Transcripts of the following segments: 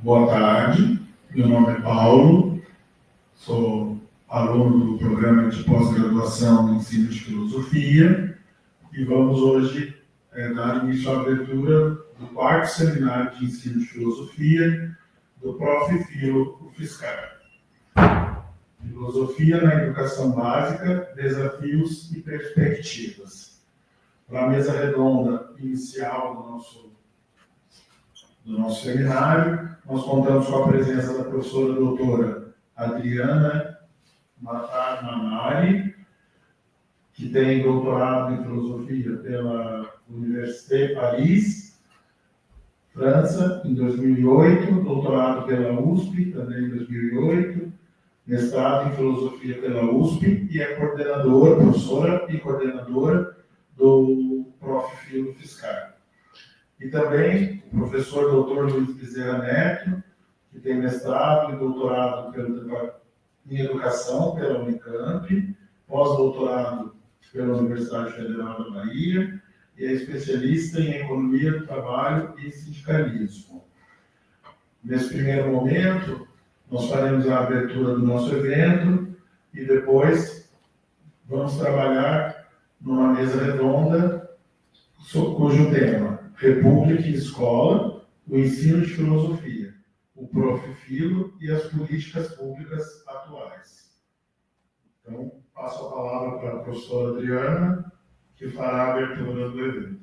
Boa tarde, meu nome é Paulo, sou aluno do programa de pós-graduação em ensino de filosofia e vamos hoje dar início à abertura do quarto seminário de ensino de filosofia do Prof. Filo UFSCar. Filosofia na educação básica, desafios e perspectivas. Para a mesa redonda inicial do nosso seminário, nós contamos com a presença da professora doutora Adriana Matar-Manari, que tem doutorado em filosofia pela Université Paris, França, em 2008, doutorado pela USP, também em 2008, mestrado em filosofia pela USP e é professora e coordenadora do Prof. Filo UFSCar. E também o professor doutor Luiz Bezerra Neto, que tem mestrado e doutorado em educação pela Unicamp, pós-doutorado pela Universidade Federal da Bahia e é especialista em economia do trabalho e sindicalismo. Nesse primeiro momento, nós faremos a abertura do nosso evento e depois vamos trabalhar numa mesa redonda cujo tema República e Escola, o ensino de filosofia, o Prof. Filo e as políticas públicas atuais. Então, passo a palavra para a professora Adriana, que fará a abertura do evento.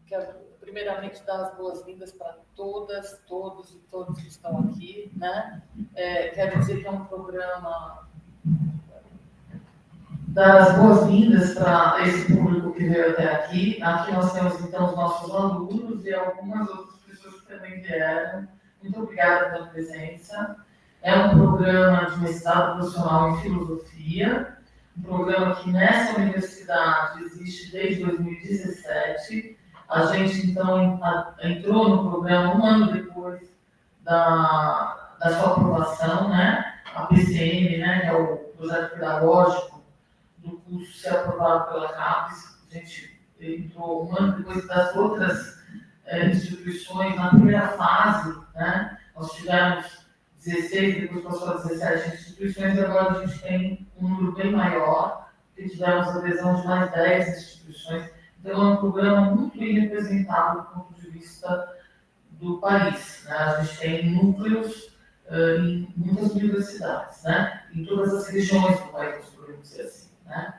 Quero, primeiramente, dar as boas-vindas para todas, todos e todos que estão aqui, né? Quero dizer que é um programa... Dar as boas-vindas para esse público que veio até aqui. Aqui nós temos, então, os nossos alunos e algumas outras pessoas que também vieram. Muito obrigada pela presença. É um programa de mestrado profissional em filosofia, um programa que nessa universidade existe desde 2017. A gente, então, entrou no programa um ano depois da sua aprovação, né? A PCM, né? Que é o projeto pedagógico do curso ser aprovado pela CAPES. A gente entrou um ano depois das outras instituições na primeira fase, né? Nós tivemos 16, depois passou a 17 instituições, e agora a gente tem um número bem maior, porque tivemos a adesão de mais 10 instituições. Então, é um programa muito bem representado do ponto de vista do país, né? A gente tem núcleos em muitas universidades, né? Em todas as regiões do país, podemos dizer assim, né?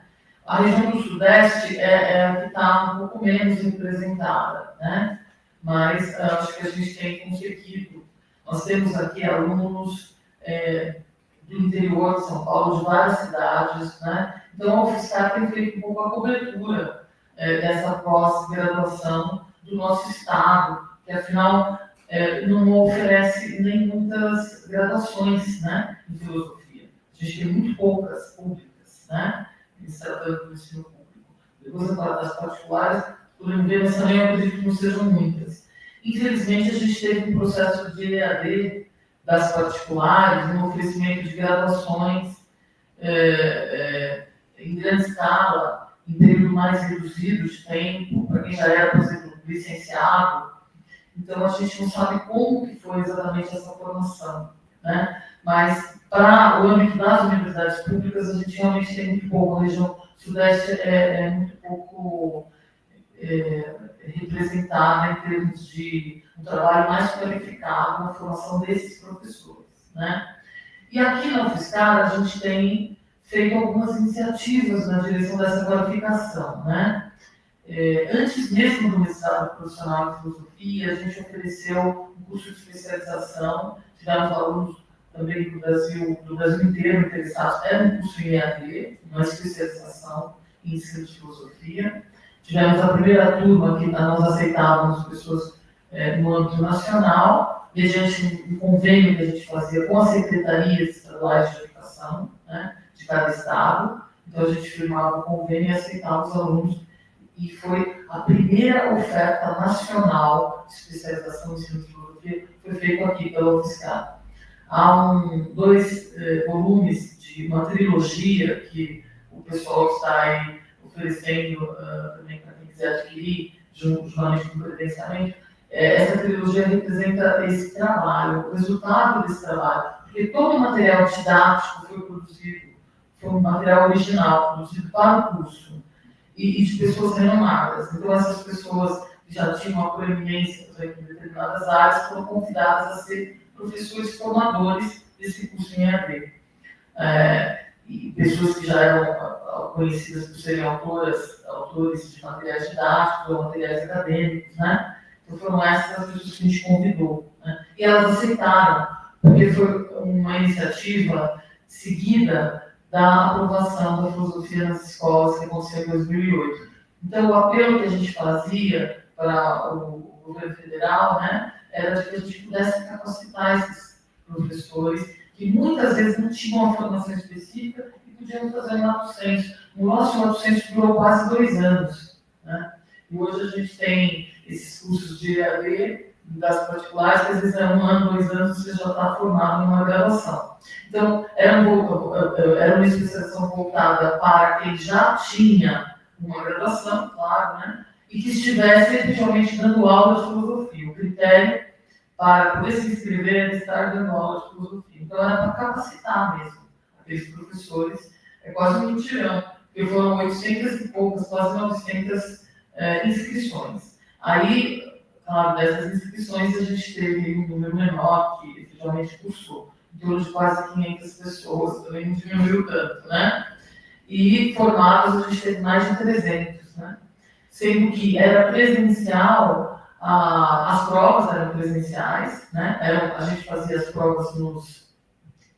A região do Sudeste é a que está um pouco menos representada, né? Mas acho que a gente tem conseguido. Nós temos aqui alunos do interior de São Paulo, de várias cidades, né? Então, a UFSCar tem feito um pouco a cobertura dessa pós-graduação do nosso estado, que, afinal, não oferece nem muitas graduações, né, em filosofia. A gente tem muito poucas públicas, né, em se tratando do ensino público. Depois eu falo das particulares, podemos ver, mas também eu acredito que não sejam muitas. Infelizmente, a gente teve um processo de EAD das particulares, um oferecimento de graduações em grande escala, em período mais reduzido de tempo, para quem já era, por exemplo, licenciado. Então, a gente não sabe como que foi exatamente essa formação, né? Mas, para o âmbito das universidades públicas, a gente realmente tem muito pouco. A região sudeste é muito pouco representada em termos de um trabalho mais qualificado na formação desses professores, né? E aqui na UFSCar, a gente tem feito algumas iniciativas na direção dessa qualificação, né? Antes mesmo do mestrado profissional em filosofia, a gente ofereceu um curso de especialização, tivemos alunos também do Brasil inteiro interessados, era um curso em EAD, uma especialização em ensino de filosofia. Tivemos a primeira turma que nós aceitávamos pessoas no âmbito nacional, mediante um convênio que a gente fazia com as secretarias estaduais de educação, né, de cada estado. Então, a gente firmava o convênio e aceitava os alunos. E foi a primeira oferta nacional de especialização em ensino de filosofia, foi feita aqui pela UFSCar. Há dois volumes de uma trilogia que o pessoal está aí oferecendo também para quem quiser adquirir, juntamente com o credenciamento. essa trilogia representa esse trabalho, o resultado desse trabalho, porque todo o material didático foi produzido, foi um material original, produzido para o curso, e de pessoas renomadas. Então, essas pessoas que já tinham uma proeminência em determinadas áreas foram convidadas a ser professores formadores desse curso em EAD. E pessoas que já eram conhecidas por serem autores de materiais didáticos ou materiais acadêmicos, né? Então foram essas as pessoas que a gente convidou, né? E elas aceitaram, porque foi uma iniciativa seguida da aprovação da filosofia nas escolas que aconteceu em 2008. Então o apelo que a gente fazia para o governo federal, né, era de que a gente pudesse capacitar esses professores que muitas vezes não tinham uma formação específica e podiam fazer um lato sensu. O nosso lato sensu durou quase 2 anos, né? E hoje a gente tem esses cursos de EAD das particulares, que às vezes é 1 ano, 2 anos, você já está formado em uma graduação. Então, era uma especialização voltada para quem já tinha uma graduação, claro, né? E que estivesse efetivamente dando aula de filosofia. O critério para poder se inscrever era estar dando aula de filosofia. Então, era para capacitar mesmo aqueles professores. É quase um mutirão, porque foram 800 e poucas, quase 900 inscrições. Aí, claro, dessas inscrições, a gente teve um número menor que efetivamente cursou, em torno de quase 500 pessoas, também não diminuiu tanto, né? E formados, a gente teve mais de 300, né? Sendo que era presencial, as provas eram presenciais, né? A gente fazia as provas nos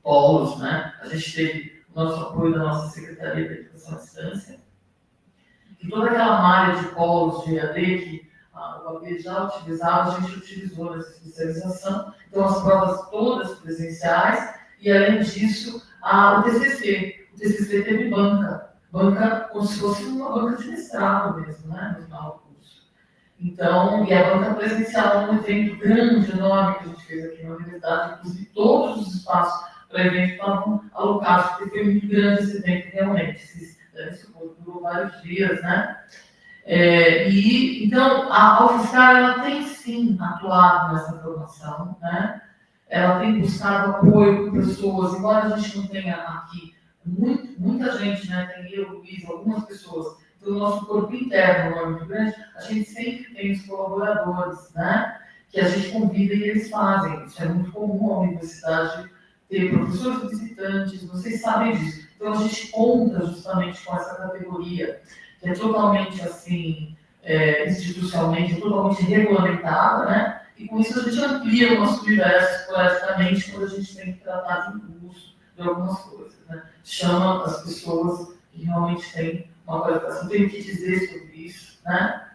polos, né? A gente teve o nosso apoio da nossa Secretaria de Educação à Distância. E toda aquela malha de polos de EAD que o AB já utilizava, a gente utilizou nessa especialização. Então, as provas todas presenciais e, além disso, o TCC. O TCC teve banca como se fosse uma banca de mestrado mesmo, né, no final do curso. Então, e a banca presencial é um evento grande, enorme, que a gente fez aqui na universidade, inclusive todos os espaços para evento estavam alocados, porque foi muito grande esse evento, realmente. Isso durou vários dias, né? Então, a UFSCar, ela tem sim atuado nessa formação, né? Ela tem buscado apoio por pessoas, embora a gente não tenha aqui muita gente, né? Tem eu, Luiz, algumas pessoas do nosso corpo interno, não é muito grande, a gente sempre tem os colaboradores, né? Que a gente convida e eles fazem. Isso é muito comum a universidade ter professores visitantes, vocês sabem disso. Então, a gente conta justamente com essa categoria, que é totalmente, assim, institucionalmente, totalmente regulamentada, né? E com isso a gente amplia o nosso universo esporadicamente quando a gente tem que tratar de um curso, de algumas coisas, né? Chama as pessoas que realmente têm uma qualificação. Tenho que dizer sobre isso, né?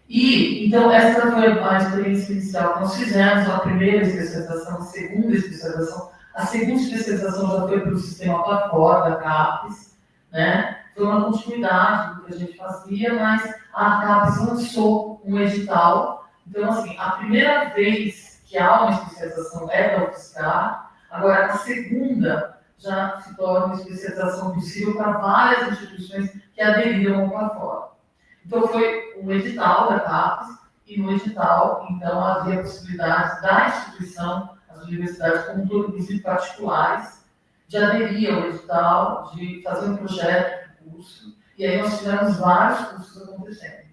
E, então, essa foi a experiência inicial que nós fizemos, a primeira especialização, a segunda especialização. A segunda especialização já foi para o sistema plataforma da CAPES, né? Foi uma continuidade do que a gente fazia, mas a CAPES lançou um edital. Então, assim, a primeira vez que há uma especialização é da UFSCar, agora a segunda já se torna uma especialização possível para várias instituições que aderiram ao plataforma. Então, foi um edital da CAPES, e no edital, então, havia a possibilidade da instituição, as universidades, como todo, inclusive particulares, de aderir ao edital, de fazer um projeto de curso, e aí nós tivemos vários cursos acontecendo.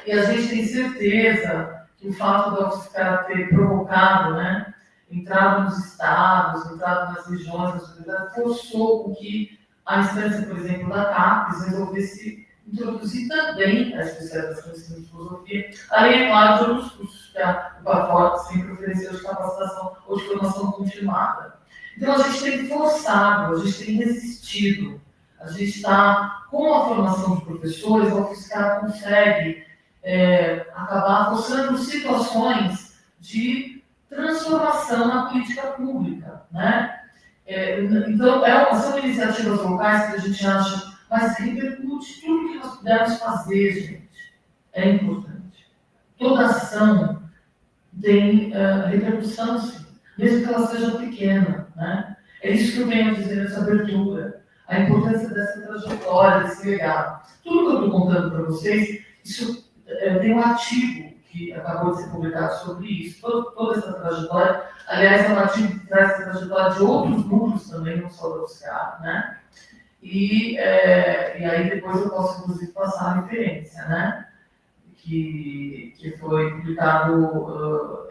E a gente tem certeza que o fato da UFSCar ter provocado, né, entrado nos estados, entrado nas regiões, nas universidades, forçou com que a instância, por exemplo, da CAPES resolvesse introduzir também a especialização em filosofia, além, é claro, de outros cursos que o PAFORT sempre ofereceu de capacitação ou de formação continuada. Então, a gente tem forçado, a gente tem resistido, a gente está, com a formação de professores, a UFSCar consegue acabar forçando situações de transformação na política pública, né? Então, são iniciativas locais que a gente acha, mas repercute tudo que nós pudermos fazer, gente. É importante. Toda ação tem repercussão, sim, mesmo que ela seja pequena, né? É isso que eu venho a dizer nessa abertura. A importância dessa trajetória, desse legado. Tudo que eu estou contando para vocês, isso tem um artigo que acabou de ser publicado sobre isso, toda essa trajetória. Aliás, é um artigo que traz essa trajetória de outros núcleos também, não só da UFSCar, né? E aí depois eu posso, inclusive, passar a referência, né? Que foi publicado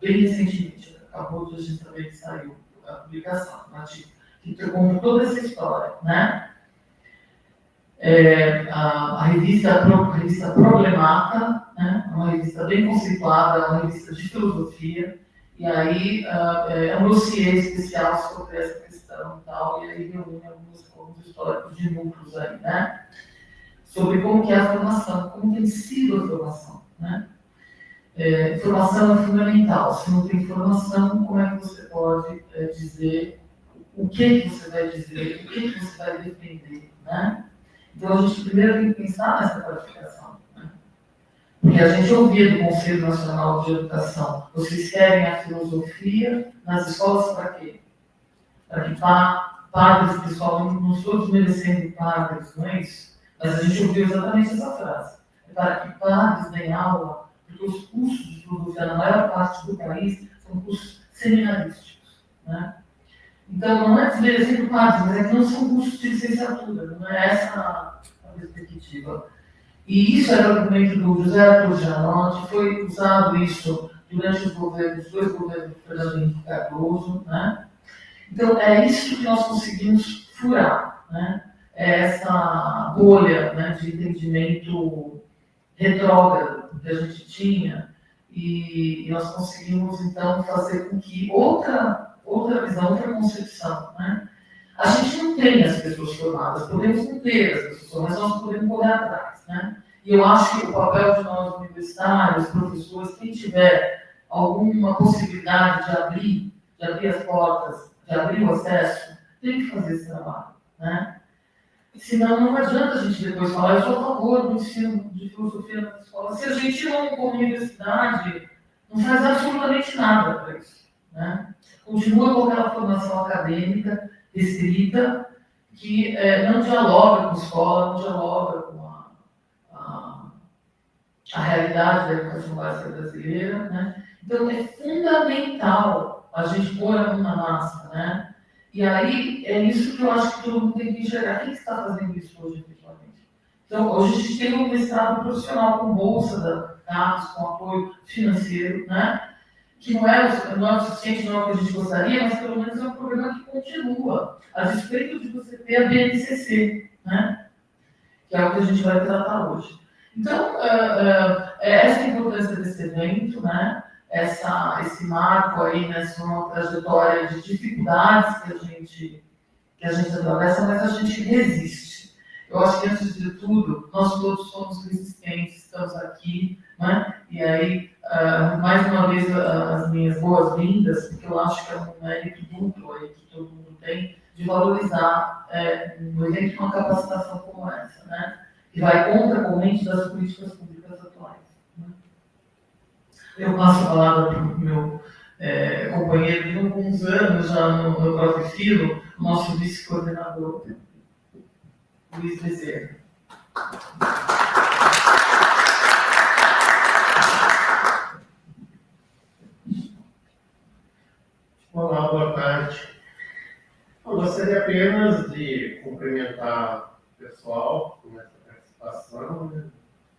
bem recentemente, acabou de a gente saber que saiu a publicação, um artigo que conta toda essa história, né? A revista Problemata, né? Uma revista bem conceituada, uma revista de filosofia, e aí é um dossiê especial sobre essa questão e tal, e aí reúne alguns históricos de núcleos aí, né? Sobre como que é a formação, como tem sido a formação, né? Formação é fundamental. Se não tem informação, como é que você pode dizer o que você vai dizer, o que você vai defender, né? Então, a gente primeiro tem que pensar nessa qualificação, né? Porque a gente ouvia do Conselho Nacional de Educação, vocês querem a filosofia nas escolas para quê? Para que padres, pessoal, não estou desmerecendo padres, não é isso? Mas a gente ouviu exatamente essa frase. É para que padres deem aula, porque os cursos de filosofia na maior parte do país são cursos seminarísticos, né? Então, não é desmerecendo padres, mas é que não são cursos de licenciatura, não é essa a perspectiva. E isso era o argumento do José Arthur Gianotti, foi usado isso durante os dois governos do Fernando Henrique Cardoso, né? Então, é isso que nós conseguimos furar, né? É essa bolha, né, de entendimento retrógrado que a gente tinha, e nós conseguimos, então, fazer com que outra visão, outra concepção, né? A gente não tem as pessoas formadas, podemos não ter as pessoas formadas, mas nós podemos correr atrás, né? E eu acho que o papel de nós, universitários, professores, quem tiver alguma possibilidade de abrir as portas, de abrir o acesso, tem que fazer esse trabalho, né? Senão não adianta a gente depois falar, eu sou a favor do ensino de filosofia na escola. Se a gente não, como universidade, não faz absolutamente nada para isso, né? Continua com aquela formação acadêmica restrita, que não dialoga com a escola, não dialoga com a realidade da educação básica brasileira, né? Então, é fundamental a gente pôr a mão na massa, né? E aí, é isso que eu acho que todo mundo tem que enxergar. Quem está fazendo isso hoje, efetivamente? Então, hoje a gente tem um mestrado profissional com bolsa da CAPES, com apoio financeiro, né? Que não é o suficiente, não é o que a gente gostaria, mas pelo menos é um programa que continua, a despeito de você ter a BNCC, né? Que é o que a gente vai tratar hoje. Então, essa é a importância desse evento, né? Esse marco aí, nessa uma trajetória de dificuldades que a gente atravessa, mas a gente resiste. Eu acho que, antes de tudo, nós todos somos resistentes, estamos aqui, né? E aí, mais uma vez, as minhas boas-vindas, porque eu acho que é um mérito duplo aí que todo mundo tem, de valorizar um evento com uma capacitação como essa, né? Que vai contra a corrente das políticas públicas atuais, né? Eu passo a palavra para o meu companheiro de alguns anos já no próprio filo, nosso vice-coordenador, Luiz Bezerra. Olá, boa tarde. Eu gostaria apenas de cumprimentar o pessoal com essa participação, né?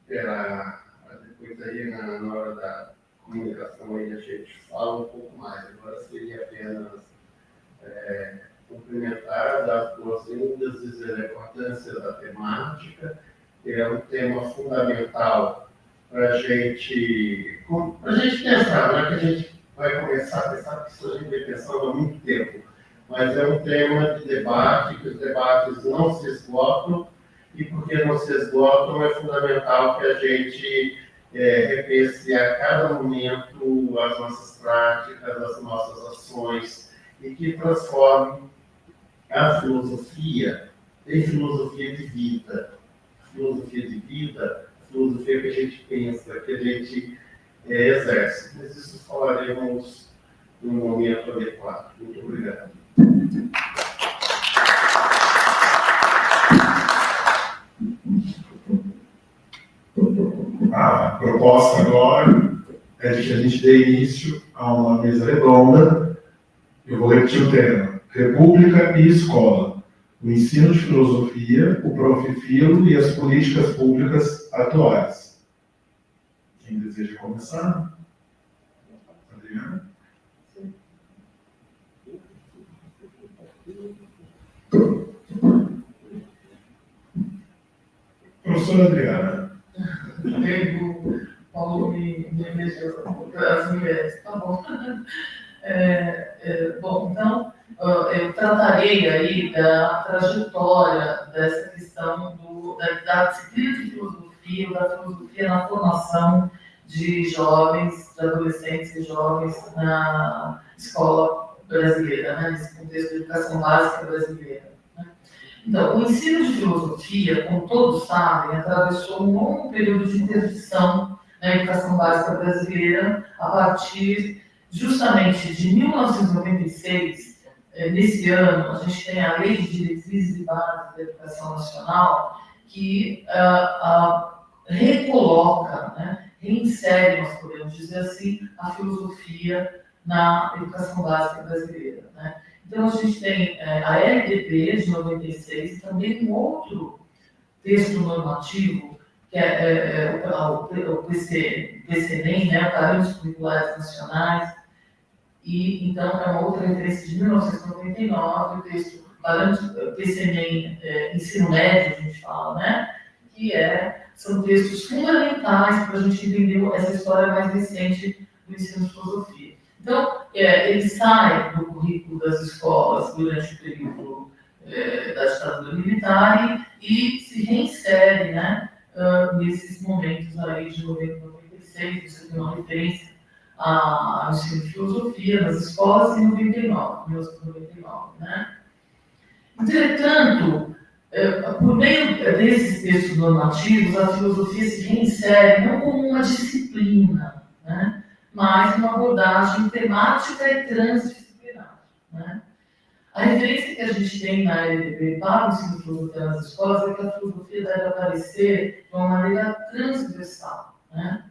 Depois aí na hora da comunicação aí a gente fala um pouco mais. Agora seria apenas cumprimentar, dar as boas-vindas, dizer a importância da temática, que é um tema fundamental para a gente pensar, não é que a gente vai começar a pensar, porque isso a gente vem pensando há muito tempo, mas é um tema de debate, que os debates não se esgotam, e porque não se esgotam, é fundamental que a gente repense a cada momento as nossas práticas, as nossas ações, e que transforme a filosofia em filosofia de vida. Filosofia de vida, filosofia que a gente pensa, que a gente exerce. Mas isso falaremos no momento adequado. Muito obrigado. a proposta agora é de que a gente dê início a uma mesa redonda. Eu vou repetir o tema: República e Escola, o ensino de filosofia, o Profifilo e as políticas públicas atuais. Quem deseja começar? Adriana? Professora Adriana. O Paulo me elegeu as mulheres, tá bom. Bom, então, eu tratarei aí da trajetória dessa questão da disciplina de filosofia, da filosofia na formação de jovens, de adolescentes e jovens na escola brasileira, né, nesse contexto de educação básica brasileira. Né. Então, o ensino de filosofia, como todos sabem, atravessou um longo período de interdição na educação básica brasileira, a partir justamente de 1996. Nesse ano, a gente tem a Lei de Diretrizes e Bases da Educação Nacional, que recoloca, né, reinsere, nós podemos dizer assim, a filosofia na educação básica brasileira. Né. Então, a gente tem a LDB de 96 e também um outro texto normativo, que é o PCNEM, né, Parâmetros Curriculares Nacionais, e então é uma outra referência de 1999, o texto PCNEM Ensino Médio, a gente fala, né, que são textos fundamentais para a gente entender essa história mais recente do ensino de filosofia. Então, ele sai do currículo das escolas durante o período da ditadura militar e se reinsere, né, nesses momentos aí de 96, você tem uma referência ao ensino de filosofia nas escolas em 1999, né? Entretanto, por meio desses textos normativos, a filosofia se reinsere não como uma disciplina, né, mas uma abordagem temática e transdisciplinar. Né? A referência que a gente tem na LDB para o ensino de filosofia nas escolas é que a filosofia deve aparecer de uma maneira transversal. Né?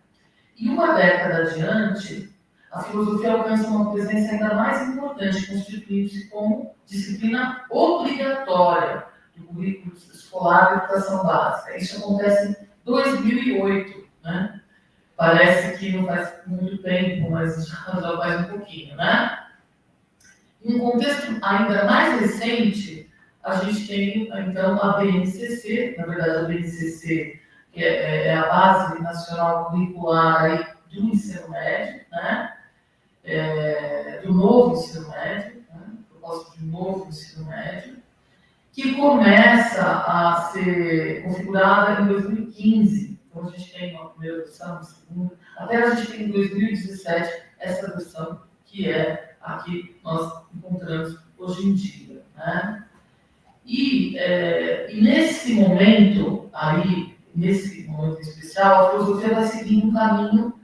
E uma década adiante, a filosofia alcança uma presença ainda mais importante, constituindo-se como disciplina obrigatória do currículo escolar de educação básica. Isso acontece em 2008, né? Parece que não faz muito tempo, mas já faz um pouquinho, né? Em um contexto ainda mais recente, a gente tem, então, a BNCC, na verdade, a BNCC, que é a Base Nacional Curricular aí do ensino médio, né? Do novo ensino médio, né? Proposta de novo ensino médio, que começa a ser configurada em 2015. Então, a gente tem uma primeira versão, uma segunda, até a gente tem em 2017 essa versão que é a que nós encontramos hoje em dia. Né? E nesse momento especial, a filosofia vai seguindo um caminho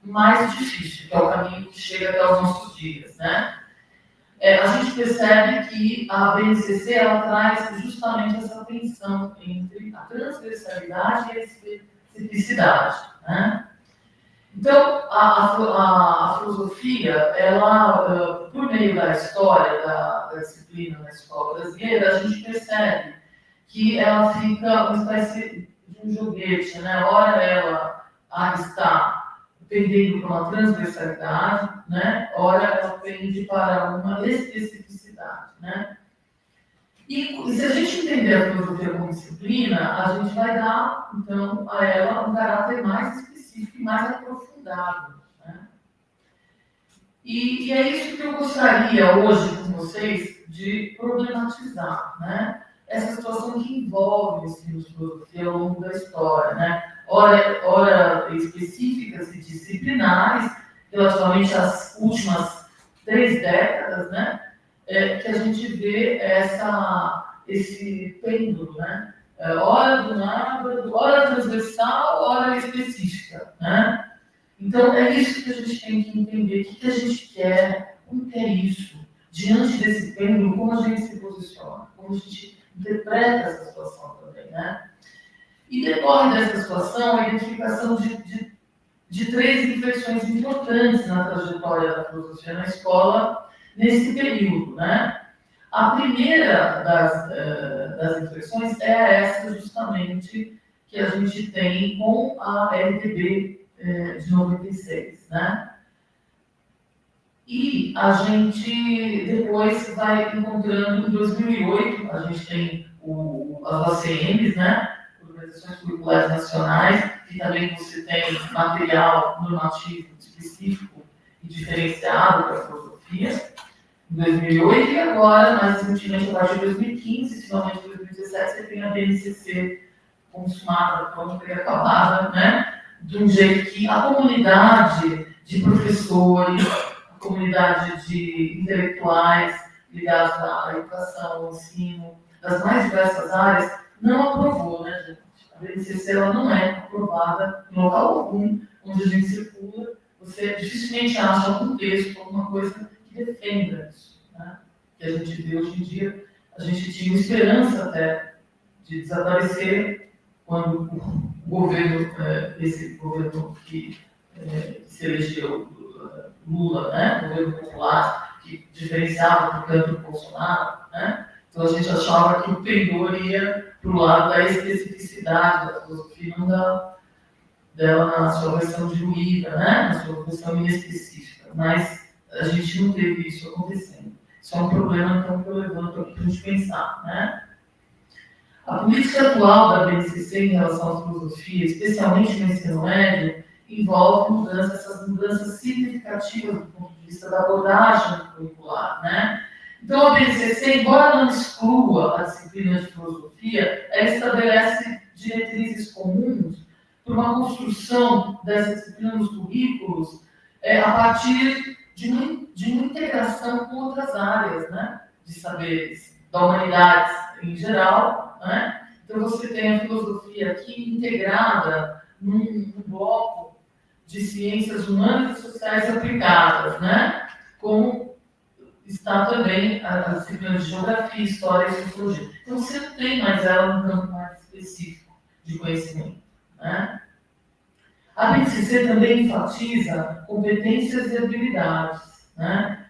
mais difícil, que é o caminho que chega até os nossos dias. Né? A gente percebe que a BNCC ela traz justamente essa tensão entre a transversalidade e a especificidade. Né? Então, a filosofia, ela, por meio da história da disciplina na escola brasileira, a gente percebe que ela fica uma espécie de um joguete, né? Ora ela está pendendo para uma transversalidade, né? Ora ela pende para uma especificidade, né? E se a gente entender a filosofia como disciplina, a gente vai dar, então, a ela um caráter mais específico e mais aprofundado. Né? E é isso que eu gostaria hoje com vocês de problematizar, né? Essa situação que envolve o ensino de filosofia ao longo da história, né? Ora específicas e disciplinares, relativamente às últimas 3 décadas, né? Que a gente vê esse pêndulo, né? Hora do nada, hora transversal, hora específica, né? Então, é isso que a gente tem que entender. O que a gente quer, como que é isso? Diante desse pêndulo, como a gente se posiciona? Como a gente interpreta essa situação também, né? E decorre dessa situação a identificação de 3 inflexões importantes na trajetória da filosofia na escola nesse período, né? A primeira das inflexões é essa, justamente, que a gente tem com a LDB de 96, né? E a gente depois vai encontrando, em 2008, a gente tem as ACMs, né? Organizações Curriculares Nacionais, e também você tem material normativo específico e diferenciado para a filosofia, em 2008, e agora, mais recentemente, a partir de 2015, finalmente em 2017, você tem a BNCC consumada, pronta e acabada, né? De um jeito que a comunidade de professores, a comunidade de intelectuais ligados à educação, ao ensino, das mais diversas áreas, não aprovou, né, gente? A BNCC ela não é aprovada em local algum onde a gente circula. Você dificilmente acha algum texto, alguma coisa que defenda isso, né? Que a gente vê hoje em dia, a gente tinha esperança até de desaparecer quando o governo, esse governo que se elegeu, Lula, né? O governo popular, que diferenciava, portanto, o Bolsonaro, né? Então a gente achava que o pendor ia para o lado da especificidade da filosofia, não dela na sua versão diluída, né? Na sua versão inespecífica. Mas a gente não teve isso acontecendo. Isso é um problema, então, que eu levanto aqui para a gente pensar, né? A política atual da BNCC em relação à filosofia, especialmente no ensino médio, envolve essas mudanças significativas do ponto de vista da abordagem curricular, né? Então, a BNCC, embora não exclua a disciplina de filosofia, ela estabelece diretrizes comuns para uma construção dessa disciplina nos currículos a partir de uma integração com outras áreas, né? De saberes, da humanidades em geral, né? Então, você tem a filosofia aqui integrada num bloco de ciências humanas e sociais aplicadas, né? Como está também a disciplina de geografia, história e sociologia. Então, você não tem mais ela num campo mais específico de conhecimento, né? A BNCC também enfatiza competências e habilidades, né?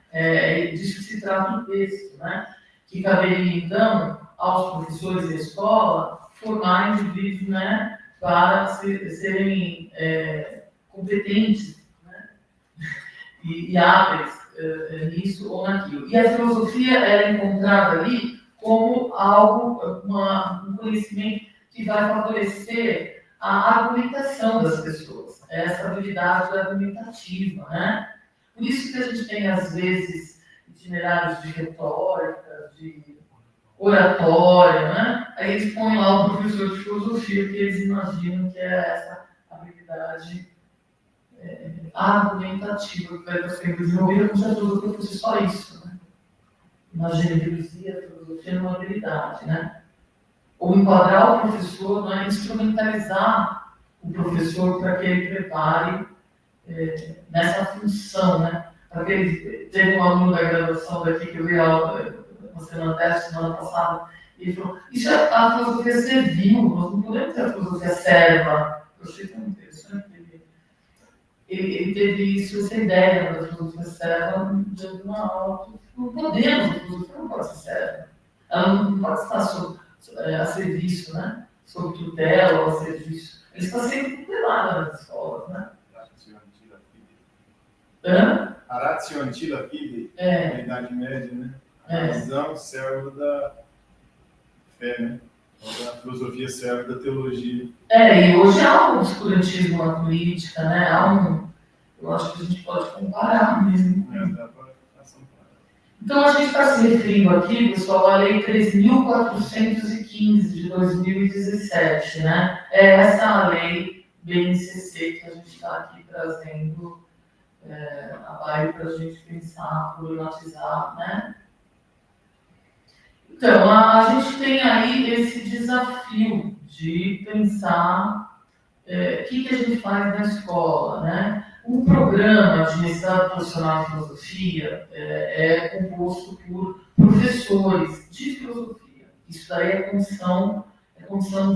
Disso que se trata o texto, né? Que caberia, então, aos professores da escola formar indivíduos, né, para serem competentes, né, e hábeis nisso ou naquilo. E a filosofia é encontrada ali como algo, um conhecimento que vai favorecer a argumentação das pessoas, essa habilidade argumentativa, né? Por isso que a gente tem, às vezes, itinerários de retórica, de oratória, né? Aí eles põem lá o professor de filosofia, que eles imaginam que é essa habilidade argumentativa que vai estar sendo desenvolvida, como se a filosofia fosse só isso, né? Imagina, reduzir a filosofia numa habilidade, né? Ou enquadrar o professor, né? Instrumentalizar o professor para que ele prepare nessa função, né? Teve um aluno da graduação daqui que eu vi uma semana passada, e ele falou, isso é a filosofia servil, nós não podemos ter a filosofia serva. Eu achei tão interessante. Ele teve essa ideia da filosofia serva de uma aula. Não podemos, a filosofia não pode ser serva. Ela não pode estar a serviço, né? Sob tutela ou a serviço. Ele está sempre tutelada nas escolas, né? A ratio antila fide, na Idade Média, né? A razão serve da fé, né? A filosofia serve da teologia. E hoje há um obscurantismo na política, né? Eu acho que a gente pode comparar mesmo. Então, a gente está se referindo aqui, pessoal, à Lei 3.415 de 2017, né? É essa lei BNCC que a gente está aqui trazendo a baile para a gente pensar, problematizar, né? Então, a gente tem aí esse desafio de pensar o que a gente faz na escola, né? O programa de mestrado profissional em filosofia é composto por professores de filosofia. Isso daí é condição condição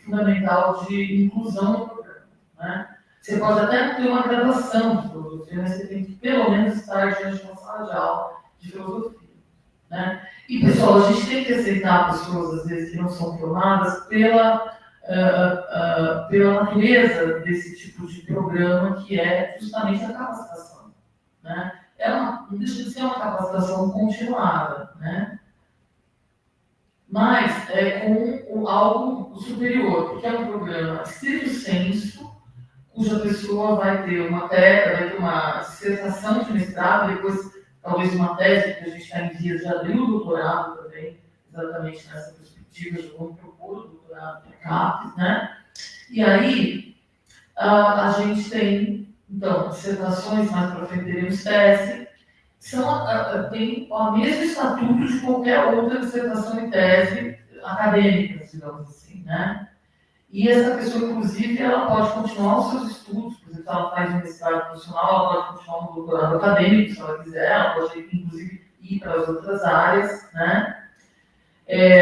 fundamental de inclusão no programa. Né? Você pode até ter uma graduação de filosofia, mas você tem que, pelo menos, estar diante de uma sala de aula de filosofia. Né? E, pessoal, a gente tem que aceitar pessoas, às vezes, que não são formadas pela natureza desse tipo de programa, que é justamente a capacitação. Né? Não deixa de ser uma capacitação continuada, né? Mas com algo superior, porque é um programa estrito sensu, cuja pessoa vai ter uma dissertação de mestrado, depois talvez uma tese, porque a gente está em vias de abrir o doutorado também, exatamente nessa perspectiva de como propor o doutorado para CAPES, né? E aí, a gente tem, então, dissertações, mais para frente teremos tese, tem o mesmo estatuto de qualquer outra dissertação e tese acadêmica, digamos assim, né? E essa pessoa, inclusive, ela pode continuar os seus estudos, por exemplo, se ela faz um mestrado profissional, ela pode continuar um doutorado acadêmico, se ela quiser, ela pode, inclusive, ir para as outras áreas, né?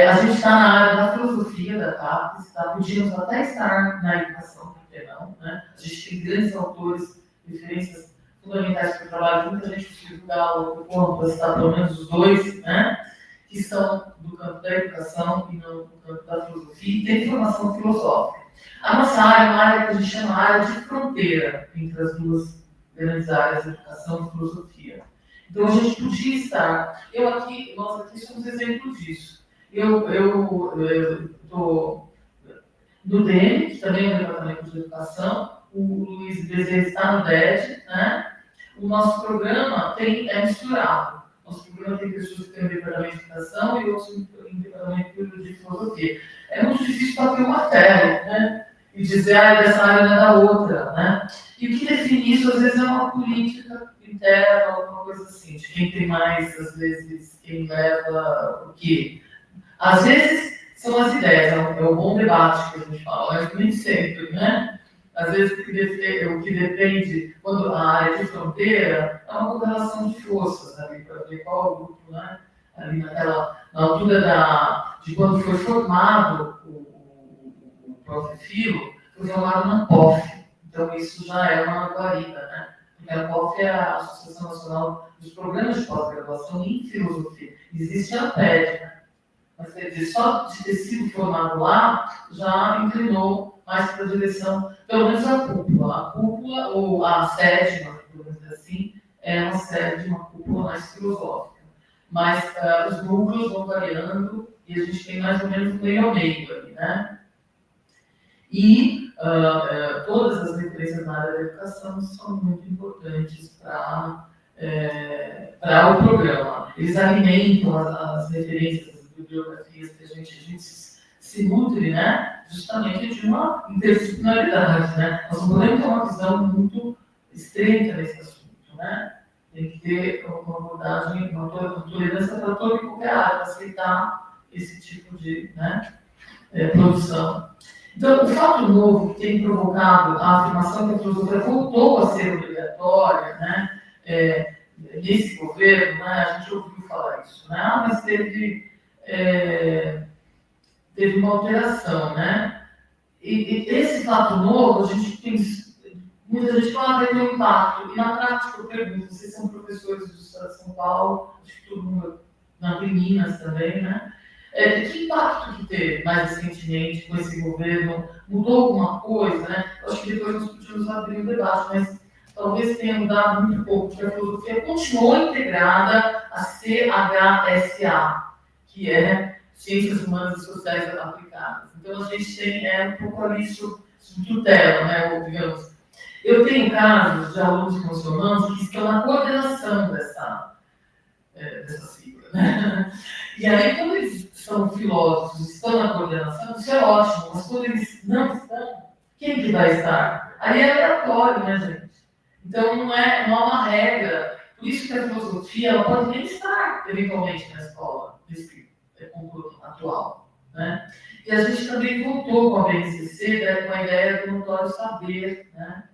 A gente está na área da filosofia da CAPES, podíamos até estar na educação, por que não, né? A gente tem grandes autores, referências fundamentais para o trabalho, muita gente conseguiu dar o corpo para citar pelo menos os dois, né? Que são do campo da educação e no campo da filosofia, e tem formação filosófica. A nossa área é uma área que a gente chama área de fronteira entre as duas grandes áreas, educação e filosofia. Então, a gente podia estar... nós aqui somos exemplo disso. Eu estou no DEM, que também é o Departamento de Educação, o Luiz Bezerra está no DED, né? O nosso programa é misturado. Nosso programa tem pessoas que têm um departamento de educação e outros em departamento de filosofia. É muito difícil bater o martelo, né? E dizer, dessa área não é da outra, né? E o que define isso, às vezes, é uma política interna, alguma coisa assim, de quem tem mais, às vezes, quem leva o quê. Às vezes, são as ideias, é o bom debate que a gente fala, mas nem sempre, né? Às vezes, o que depende, quando a área de fronteira, é uma correlação de forças ali, para ver qual o grupo, né? Ali na altura de quando foi formado o Prof. Filo, foi formado na ANPOF. Então, isso já é uma guarida, né? Porque a ANPOF é a Associação Nacional dos Programas de Pós-Graduação em Filosofia. Existe a ANPED, né? Mas, quer dizer, só de ter sido formado lá, já inclinou mais para a direção, pelo menos a cúpula. A cúpula, ou a sétima, podemos dizer assim, é uma sede de uma cúpula mais filosófica. Mas os núcleos vão variando e a gente tem mais ou menos um meio ao meio ali, né? E todas as referências na área da educação são muito importantes para o programa. Eles alimentam as referências, as bibliografias que a gente se nutre, né? Justamente de uma interdisciplinaridade, né? Nós não podemos ter uma visão muito estreita nesse assunto, né? Tem que ter uma abordagem, uma tolerância para toda e qualquer área, para aceitar esse tipo de, né, produção. Então, o fato novo que tem provocado a afirmação que a filosofia voltou a ser obrigatória, né, nesse governo, né, a gente ouviu falar isso, né, mas teve uma alteração, né, e esse fato novo, a gente tem, muita gente fala que vai ter um impacto, e na prática eu pergunto, vocês são professores do Estado de São Paulo, acho que todo mundo, na Minas também, né, que impacto que teve mais recentemente com esse governo? Mudou alguma coisa, né? Eu acho que depois nós podíamos abrir um debate, mas talvez tenha mudado muito pouco, porque a filosofia continuou integrada a CHSA, que é Ciências Humanas e Sociais Aplicadas. Então, a gente tem um pouco ali sob tutela, né? Ou, digamos, eu tenho casos de alunos que nós formamos que estão na coordenação dessa sigla, né? E aí, quando eles são filósofos, estão na coordenação, isso é ótimo, mas quando eles não estão, quem que vai estar? Aí é aleatório, né, gente? Então, não há uma regra. Por isso que a filosofia ela pode nem estar, eventualmente, na escola, nesse concurso atual, né? E a gente também voltou com a BNCC, né, com a ideia do notório saber, né?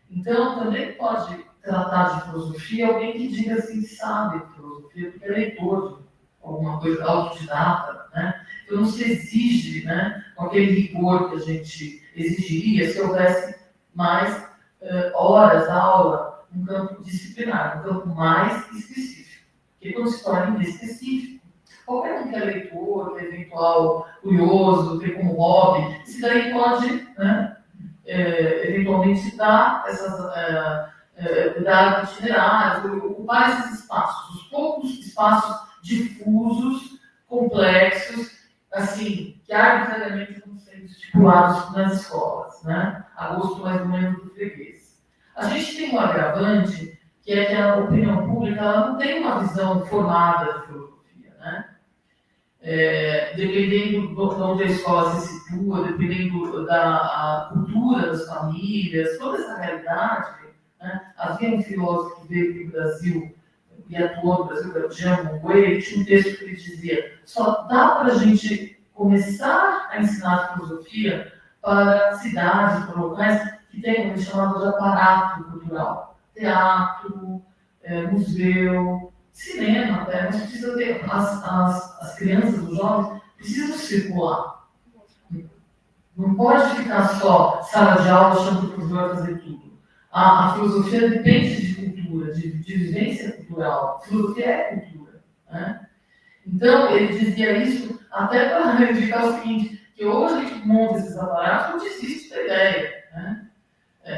Então, também pode tratar de filosofia alguém que diga assim que sabe de filosofia, porque é leitor alguma coisa autodidata, né? Então não se exige, né, com aquele rigor que a gente exigiria se houvesse mais horas, aula, um campo disciplinar, um campo mais específico. Porque quando se torna inespecífico, qualquer um que é leitor, que é eventual curioso, tem como hobby, isso daí pode, né, eventualmente dar itinerários, ocupar esses espaços, os poucos espaços difusos, complexos, assim, que arbitrariamente vão sendo estipulados nas escolas, né? A gosto mais ou menos do freguês. A gente tem um agravante, que é que a opinião pública ela não tem uma visão formada de filosofia, né? Dependendo de onde a escola se situa, dependendo da cultura das famílias, toda essa realidade, né? Havia um filósofo que veio para o Brasil e atuou no Brasil, Jean Monnet, ele tinha um texto que ele dizia: só dá para a gente começar a ensinar filosofia para cidades, para locais que têm o que chamado de aparato cultural, teatro, museu, cinema até, mas precisa ter, as crianças, os jovens, precisam circular. Não pode ficar só sala de aula achando que o professor vai fazer tudo. A filosofia depende de cultura, de vivência cultural. A filosofia é cultura, né? Então, ele dizia isso até para indicar o seguinte, que hoje a gente monta esses aparatos, não desiste da ideia, né?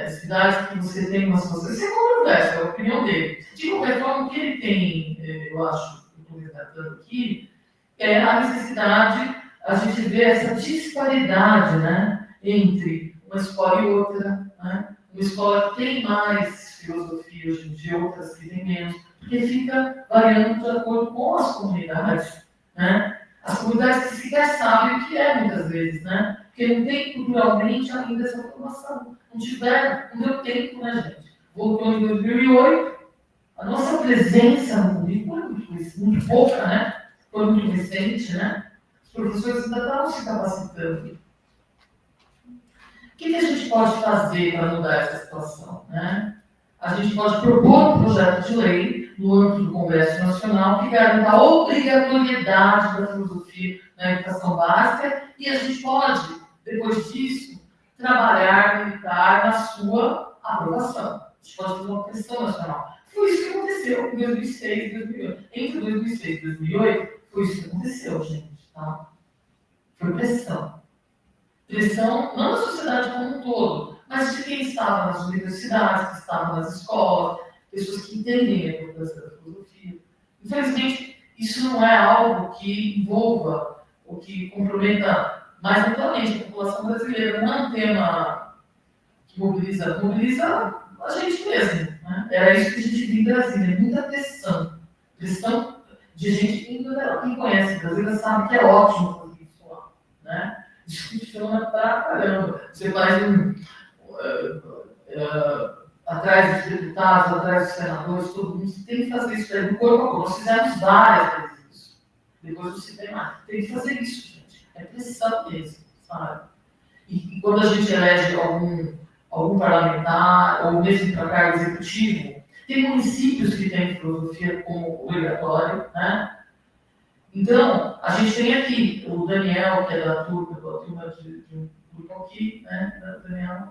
Cidades que você tem uma situação, isso é controverso, é a opinião dele. De qualquer forma, o que ele tem, eu acho, que eu estou resgatando aqui, é a necessidade, a gente vê essa disparidade, né, entre uma escola e outra, né? Uma escola que tem mais filosofia hoje em dia, outras que tem menos, porque fica variando de acordo com as comunidades, né? As comunidades que sequer sabem o que é, muitas vezes, né? Porque não tem culturalmente ainda essa formação. Não deu tempo, né, gente? Voltou em 2008, a nossa presença no currículo é muito pouca, né? Foi muito recente, né? Os professores ainda estavam se capacitando. O que a gente pode fazer para mudar essa situação, né? A gente pode propor um projeto de lei no âmbito do Congresso Nacional que garanta a obrigatoriedade da filosofia na educação básica e a gente pode, depois disso, trabalhar, militar na sua aprovação. A gente pode fazer uma pressão nacional. Foi isso que aconteceu em 2006 e 2008. Entre 2006 e 2008, foi isso que aconteceu, gente. Tá? Foi pressão. Pressão não da sociedade como um todo, mas de quem estava nas universidades, que estava nas escolas, pessoas que entendem a importância da filosofia. Infelizmente, isso não é algo que envolva ou que comprometa mais amplamente a população brasileira. Não é um tema que mobiliza a gente mesmo. Né? Era isso que a gente viu em Brasília, muita pressão. Pressão de gente que quem conhece Brasília sabe que é ótimo fazer isso lá. Né? Isso funciona pra caramba. Você faz atrás dos deputados, atrás dos senadores, todo mundo tem que fazer isso aí, no corpo a corpo. Nós fizemos várias vezes isso. Depois você tem mais. Tem que fazer isso, gente. É pressão mesmo, sabe? E quando a gente elege algum parlamentar, ou mesmo para cargo executivo, tem municípios que têm filosofia como obrigatório, né? Então, a gente tem aqui o Daniel, que é da turma de um grupo aqui, né?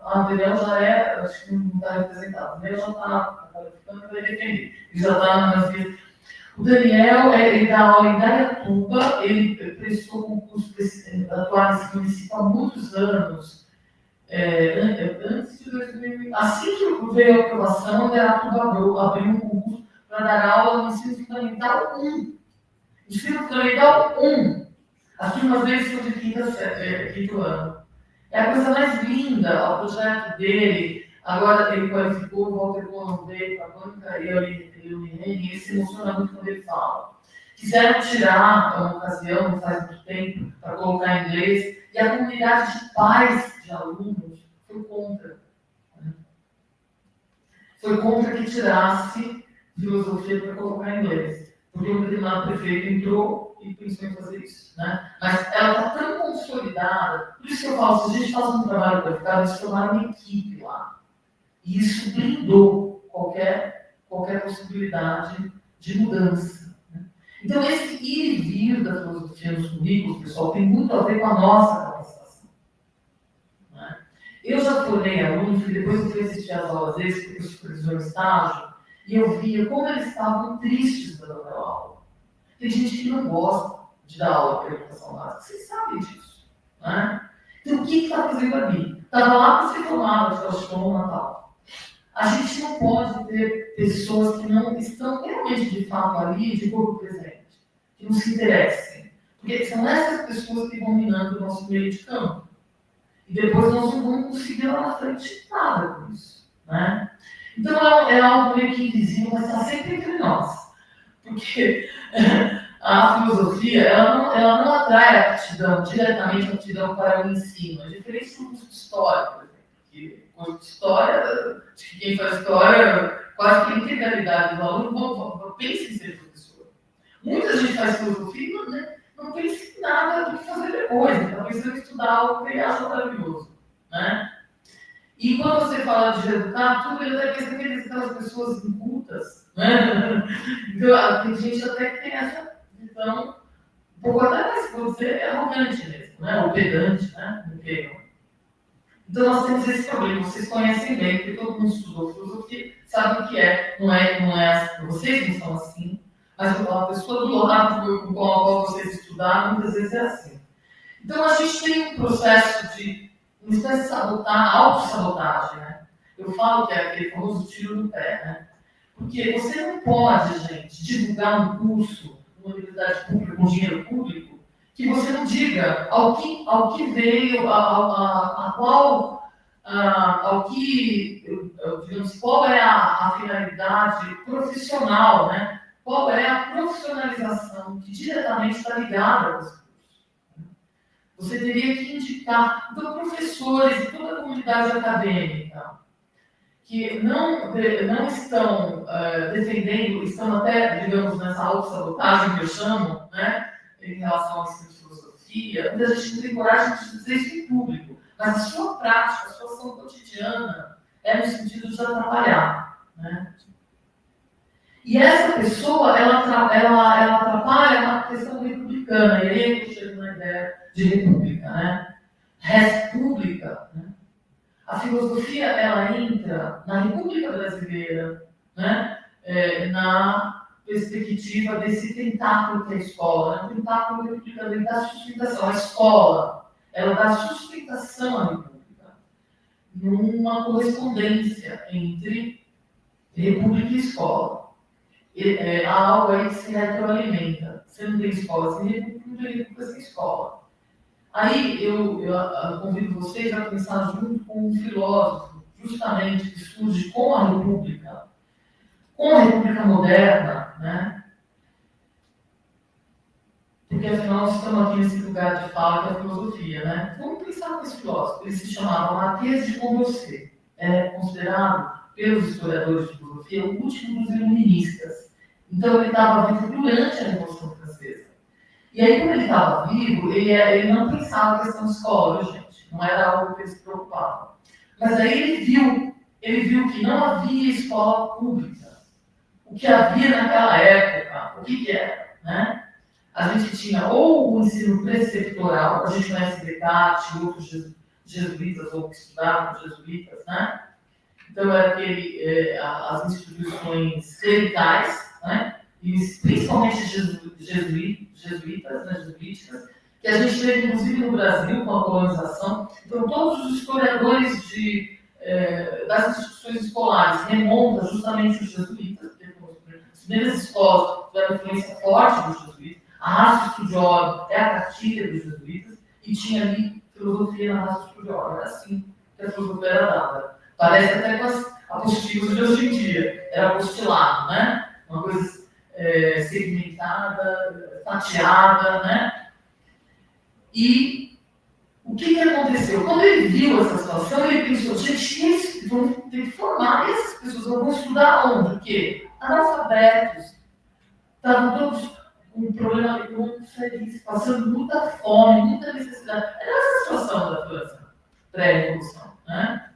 O Daniel já é, acho que não está representado. O Daniel já está qualificando para defender. Ele já está nas vias. O Daniel, ele dá aula em Dayatuba, ele prestou concurso para atuar nesse município há muitos anos. Antes de 2000, assim que veio a aprovação, o Dayatuba abriu um concurso para dar aula no ensino fundamental 1. Ensino fundamental 1. As turmas deles são de quinto ano. É a coisa mais linda, o projeto dele. Agora ele qualificou o Walter Cohen dele para a banca e ele se emociona muito quando ele fala. Quiseram tirar uma ocasião, não faz muito tempo, para colocar em inglês, e a comunidade de pais de alunos foi contra. Né? Foi contra que tirasse filosofia para colocar em inglês. Porque um determinado prefeito entrou e pensou em fazer isso. Né? Mas ela está tão consolidada, por isso que eu falo, se a gente faz um trabalho qualificado, eles formaram uma equipe lá. E isso blindou qualquer possibilidade de mudança. Né? Então, esse ir e vir da filosofia nos currículos, pessoal, tem muito a ver com a nossa capacitação. Né? Eu já formei alunos que depois eu fui assistir às aulas deles, porque eu supervisor no estágio, e eu via como eles estavam tristes dando aula. Tem gente que não gosta de dar aula para educação básica, vocês sabem disso. Né? Então, o que está fazendo ali? Estava lá para ser formada, que elas chamam no Natal. A gente não pode ter pessoas que não estão realmente, de fato, ali, de corpo presente, que não se interessem. Porque são essas pessoas que vão minando o nosso meio de campo. E depois nós não vamos conseguir lá na frente nada com isso. Né? Então, é algo meio que invisível, mas está sempre entre nós. Porque a filosofia, ela não atrai a aptidão, diretamente a aptidão para o ensino. É diferente do curso de história, por exemplo. Que curso de história, de que quem faz história, quase que a integralidade do aluno pensa em ser professor. Muita gente faz filosofia e não pensa em nada do que fazer depois, está pensando em estudar algo que ele acha maravilhoso. Né? E quando você fala de resultado, tudo ele deve pensar que aquelas pessoas incultas. Né? Então, tem gente até que tem essa visão, um pouco até mais que você é arrogante mesmo, né? Ou pedante, né? Então, nós temos esse problema. Vocês conhecem bem, porque todo mundo estudou filosofia, sabe o que é. Não é vocês não são assim, mas a pessoa do lado com a qual vocês estudaram, muitas vezes é assim. Então, a gente tem um processo de uma espécie de autossabotagem, né? Eu falo que é aquele famoso tiro no pé, né? Porque você não pode, gente, divulgar um curso numa universidade pública com dinheiro público que você não diga ao que veio, digamos, qual é a finalidade profissional, né? Qual é a profissionalização que diretamente está ligada aos cursos. Você teria que indicar, então, professores e toda a comunidade acadêmica que não estão defendendo, estão até, digamos, nessa autossabotagem que eu chamo, né, em relação ao ensino de filosofia, muita gente não tem coragem de dizer isso em público, mas a sua prática, a sua ação cotidiana é no sentido de atrapalhar. Né? E essa pessoa, ela atrapalha uma questão republicana, e aí eu chego na ideia de república, né? Res pública, né? A filosofia, ela entra na República Brasileira, né? Na perspectiva desse tentáculo que é a escola, né? O tentáculo republicano, ele dá sustentação. A escola, ela dá sustentação à República, numa correspondência entre República e escola. Há algo aí que se retroalimenta. Você não tem escola sem República, não tem República sem escola. Aí eu convido vocês a pensar junto com um filósofo, justamente, que surge com a República moderna, né? Porque afinal nós estamos aqui nesse lugar de fala que é a filosofia, né? Vamos pensar nesse filósofo. Ele se chamava Marquês de Condorcet. É considerado, pelos historiadores de filosofia, o último dos iluministas. Então ele estava vivo durante a Revolução Francesa. E aí, quando ele estava vivo, ele não pensava na questão de escola, viu, gente? Não era algo que ele se preocupava. Mas aí ele viu que não havia escola pública. O que havia naquela época, o que era, né? A gente tinha ou o ensino preceptoral, a gente conhece Descartes, outros jesuítas, ou que estudavam jesuítas, né? Então, era as instituições clericais, né? E principalmente jesuítas, né, jesuíticas, que a gente teve, inclusive, no Brasil, com a colonização. Então, todos os historiadores das instituições escolares remontam justamente os jesuítas, porque as primeiras escolas tiveram influência forte dos jesuítas. A raça estudiosa é a cartilha dos jesuítas, e tinha ali filosofia na raça estudiosa. Era assim que a filosofia era dada. Parece até com as apostilas de hoje em dia. Era apostilado, né? Uma coisa segmentada, fatiada, né? E o que aconteceu? Quando ele viu essa situação, ele pensou, gente, vamos ter que formar essas pessoas, vão estudar onde? O quê? Analfabetos. Estavam todos com um problema econômico seríssimo, passando muita fome, muita necessidade. Era essa a situação da França pré-revolução, né?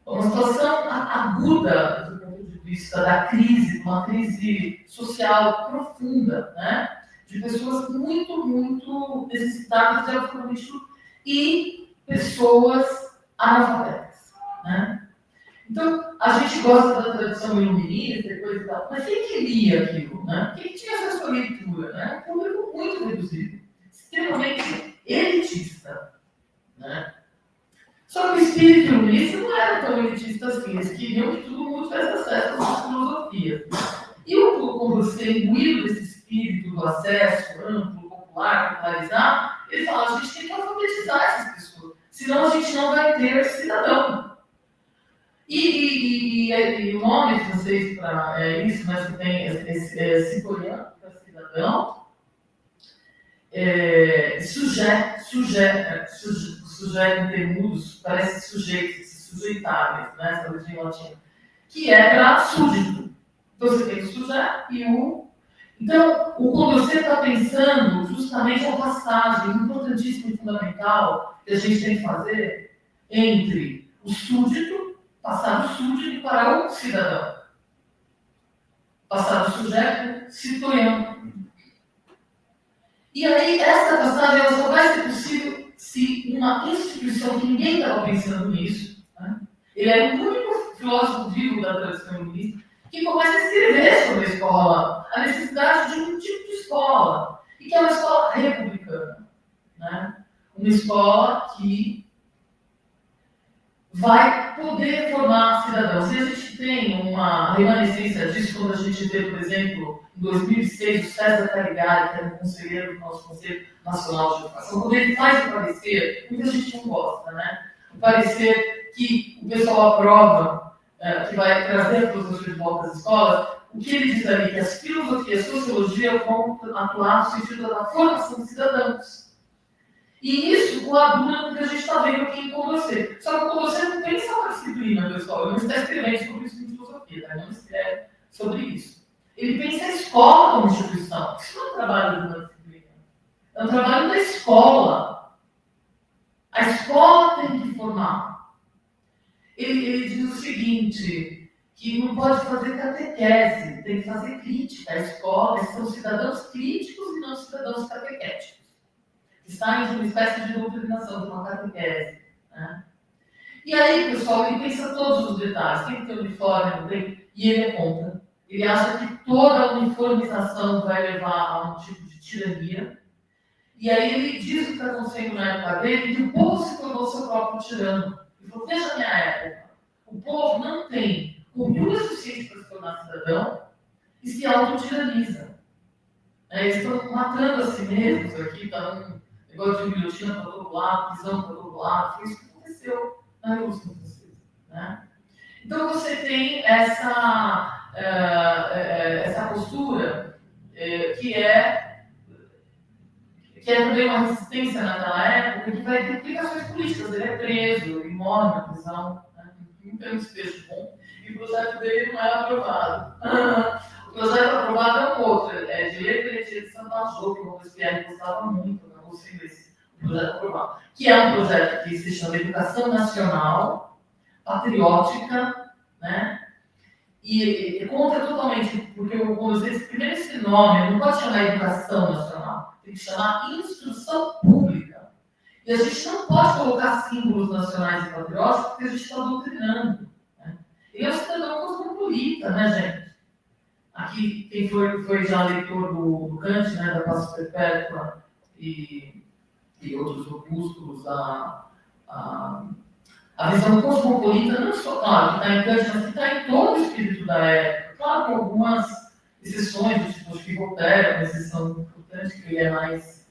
Uma situação aguda do ponto de vista da crise, uma crise social profunda, né? De pessoas muito necessitadas de auxílio e pessoas analfabetas, né? Então, a gente gosta da tradição iluminista e coisa e tal, mas quem que lia aquilo, né? Quem tinha acesso à leitura, né? Um público muito reduzido, extremamente elitista, né? Só que o espírito iluminista não era tão elitista assim, eles queriam que todo mundo tivesse acesso às filosofias. E o Condorcet, imbuído desse espírito do acesso amplo, popular, popularizar, ele fala, a gente tem que alfabetizar essas pessoas, senão a gente não vai ter cidadão. E o nome francês para isso, mas que tem citoyen, que é cidadão, sujeito em termos, parece sujeitos, sujeitáveis, né, essa origem latina, que é para súdito. Então você tem o sujeito e o. Então, o Condorcet está pensando justamente a passagem importantíssima e fundamental que a gente tem que fazer entre o súdito, passar do súdito para o cidadão. Passar do sujeito, citoyen. E aí, essa passagem ela só vai ser possível se uma instituição que ninguém estava pensando nisso, né? Ele é o único filósofo vivo da tradição iluminista que começa a escrever sobre a escola, a necessidade de um tipo de escola, e que é uma escola republicana, né? Uma escola que vai poder formar cidadãos. E a gente tem uma remanescência disso quando a gente vê, por exemplo, em 2006, o César Caligari, que era um conselheiro do nosso Conselho Nacional de Educação, quando ele faz o parecer, muita gente não gosta, né? O parecer que o pessoal aprova, que vai trazer a filosofia de volta às escolas, o que ele diz ali? Que as filosofias e a sociologia vão atuar no sentido da formação de cidadãos. E isso coaduna com o que a gente está vendo aqui em Condorcet. Só que o Condorcet não pensa uma disciplina, pessoal. Ele não está escrevendo sobre isso em filosofia, tá? Ele não escreve sobre isso. Ele pensa a escola como instituição. Isso não é um trabalho de uma disciplina. É um trabalho da escola. A escola tem que formar. Ele diz o seguinte, que não pode fazer catequese, tem que fazer crítica. A escola são cidadãos críticos e não cidadãos catequéticos. Que saem de uma espécie de doutrinação, de uma catequese, né? E aí, pessoal, ele pensa todos os detalhes. Tem que ter uniforme, não tem? E ele é contra. Ele acha que toda uniformização vai levar a um tipo de tirania. E aí ele diz o que está acontecendo na época dele, que o povo se tornou seu próprio tirano. Ele falou, veja a minha época. O povo não tem cultura suficiente para se tornar cidadão e se autotiraniza. Eles estão matando a si mesmos aqui, está um negócio de guilhotina para todo lado, prisão para todo lado. Foi isso que aconteceu na Revolução Francesa, né? Então você tem essa postura que é também uma resistência naquela época, que vai ter implicações políticas. Ele é preso, ele morre na prisão, né? Não tem um despejo bom, e o projeto dele não é aprovado. O projeto aprovado é um outro, é de Lei Pelletier de Santajô, que o Robespierre gostava muito, não gostei desse projeto aprovado, que é um projeto que se chama Educação Nacional, Patriótica, né? E contra totalmente, porque primeiro esse nome não pode chamar Educação Nacional, tem que chamar Instrução Pública. E a gente não pode colocar símbolos nacionais e patrióticos porque a gente está doutrinando, né? Ele é um cidadão cosmopolita, né, gente? Aqui, quem foi já leitor do Kant, né, da Paz Perpétua e outros opúsculos, a visão cosmopolita não só, claro, que está em Kant, mas que está em todo o espírito da época. Claro, com algumas exceções, tipo de Voltaire, uma exceção importante, que ele é mais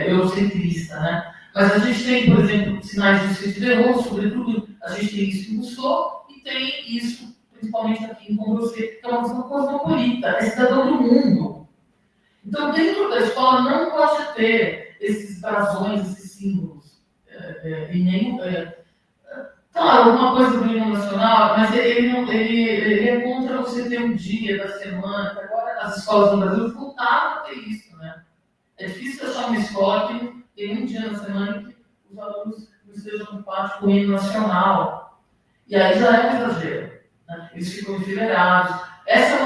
eurocentrista, né? Mas a gente tem, por exemplo, sinais de Diderot, sobretudo, a gente tem isso em Rousseau e tem isso, principalmente aqui em Condorcet, que é uma visão cosmopolita, é cidadão do mundo. Então, dentro da escola não pode ter esses brasões, esses símbolos, e nem... Claro, alguma coisa do hino nacional, mas ele é contra você ter um dia da semana, que agora as escolas no Brasil voltaram a ter isso, né? É difícil achar uma escola que tem um dia na semana que os alunos não estejam no pátio com o hino nacional. E aí já é um exagero, né? Eles ficam enfileirados. Essa é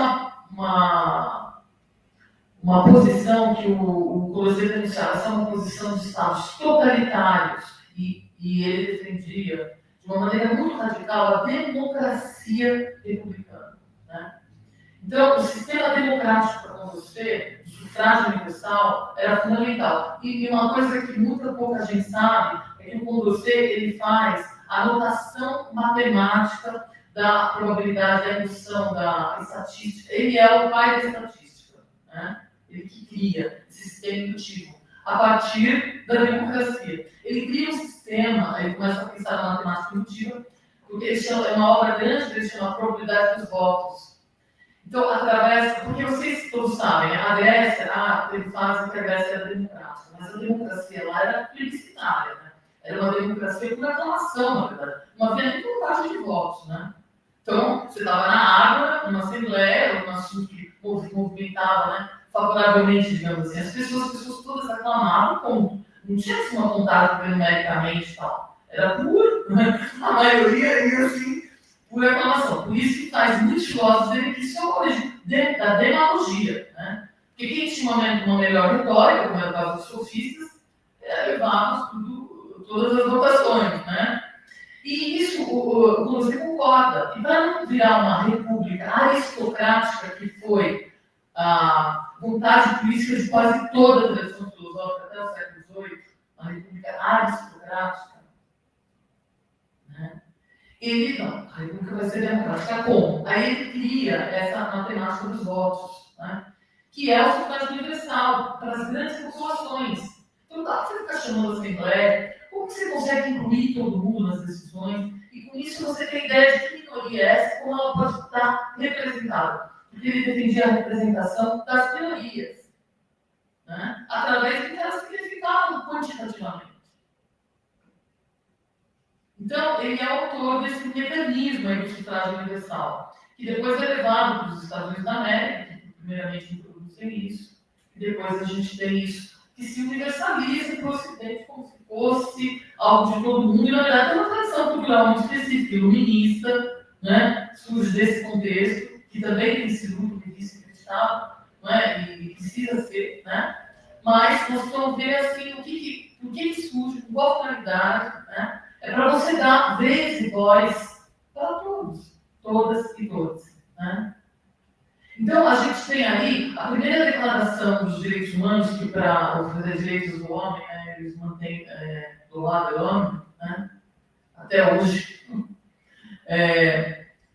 uma posição que o Coliseu denunciava, essa é uma posição de estados totalitários, e ele defendia de uma maneira muito radical a democracia republicana, né? Então, o sistema democrático para você, o sufrágio universal, era fundamental. E uma coisa que muita pouca gente sabe é que o Condorcet ele faz a notação matemática da probabilidade, da indução, da estatística. Ele é o pai da estatística, né? Ele que cria esse sistema indutivo a partir da democracia. Ele cria um sistema, ele começa a pensar na matemática indutiva, porque é uma obra grande, ele chama Probabilidade dos Votos. Então, porque vocês todos sabem, a Grécia, eles fazem que a Grécia era democrática, mas a democracia lá era plebiscitária, né? Era uma democracia por aclamação, na verdade. Não havia nem contagem de votos, né? Então, você estava na água, numa assembleia, num assunto que movimentava, né, favoravelmente, digamos assim. As pessoas todas aclamavam, como não tinha assim, uma contagem numericamente e tal. Era puro, né? A maioria ia assim, por aclamação. Por isso que faz muitos filósofos dizerem que isso é a origem da demagogia, né? Porque quem tinha uma melhor retórica, como era o caso dos sofistas, levava todas as votações, né? E isso o Coliseu concorda. E para não virar uma república aristocrática, que foi a vontade política de quase toda a tradição filosófica até o século XVIII, uma república aristocrática, né? Ele não, a república vai ser democrática. Como? Aí ele cria essa matemática dos votos, né? Que é o sufrágio universal para as grandes populações. Então, não dá para você ficar chamando a Assembleia. Como que você consegue incluir todo mundo nas decisões? E com isso você tem ideia de que minoria é essa, como ela pode estar representada. Porque ele defendia a representação das minorias, né? Através do que elas significavam quantitativamente. Então, ele é autor desse mecanismo aí do sufrágio universal, que depois é levado para os Estados Unidos da América, que primeiramente introduzem isso, e depois a gente tem isso, que se universaliza para o Ocidente como se fosse algo de todo mundo, e na verdade é uma tradição cultural muito específica, iluminista, né? Surge desse contexto, que também tem sido muito difícil acreditado, né? E precisa ser, né? Mas nós vamos ver assim, por que surge, com qual finalidade, né? É para você dar vez e voz para todos, todas e todos, né? Então, a gente tem aí a primeira declaração dos direitos humanos, que para os direitos do homem, né, eles mantêm do lado do homem, né? Até hoje.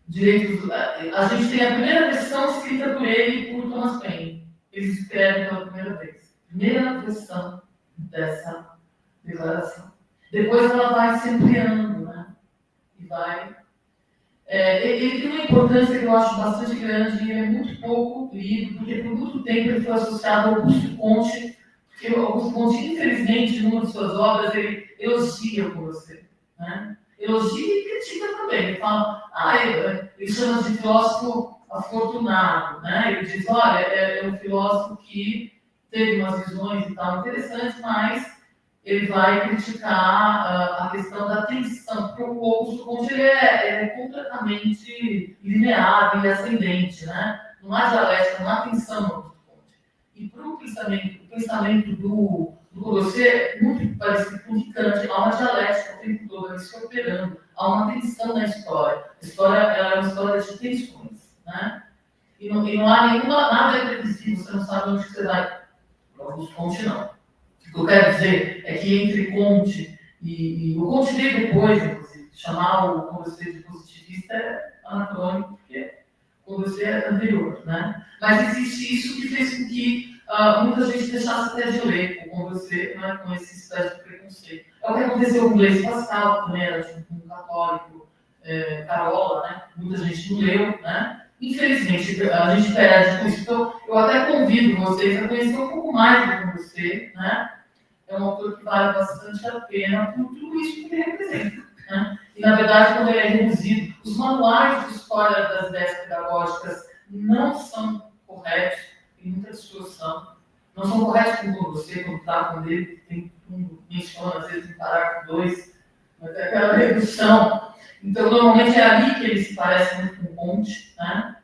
Direitos, a gente tem a primeira versão escrita por ele e por Thomas Paine. Eles escrevem pela primeira vez. Primeira versão dessa declaração. Depois ela vai se ampliando, né? E vai... ele tem uma importância que eu acho bastante grande e é muito pouco lido, porque por muito tempo ele foi associado ao Augusto Comte, porque o Augusto Comte, infelizmente, em uma de suas obras, ele elogia por você, né? Elogia e critica também. Ele fala, ele chama de filósofo afortunado, né? Ele diz, olha, é um filósofo que teve umas visões e tal interessantes, mas ele vai criticar a questão da tensão, porque o Augusto Comte ele é completamente linear e ascendente, né? Não há dialética, não há tensão no Augusto Comte. E para o pensamento do Coliseu é muito parecido com o de Kant, há uma dialética o tempo todo ali se operando, há uma tensão na história. A história ela é uma história de tensões, né? E não há nada é previsível, você não sabe onde você vai. O Augusto Comte não. O que eu quero dizer é que entre Comte e o Comte veio depois, inclusive, chamar o Coliseu de positivista é anacrônico, porque o Coliseu é anterior, né? Mas existe isso que fez com que muita gente deixasse até de ler o Coliseu, né, com esse espécie de preconceito. É o que aconteceu com o Blaise Pascal, que também era um católico, Carola, né? Muita gente não leu, né? Infelizmente, a gente perde com isso. Então, eu até convido vocês a conhecer um pouco mais do Coliseu, né? É um autor que vale bastante a pena por tudo isso que ele representa, né? E, na verdade, quando ele é reduzido, os manuais de história das ideias pedagógicas não são corretos, tem muita distorção, não são corretos com você, quando tratam dele, tem menciona, às vezes, em parágrafo 2, mas é aquela redução. Então, normalmente é ali que ele se parece muito com o ponte, né?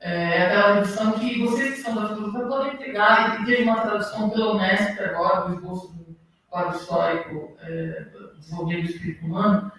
É aquela lição que vocês que são da filosofia podem pegar, e teve uma tradução pela Unesp agora, do esboço do quadro histórico do desenvolvimento do espírito humano.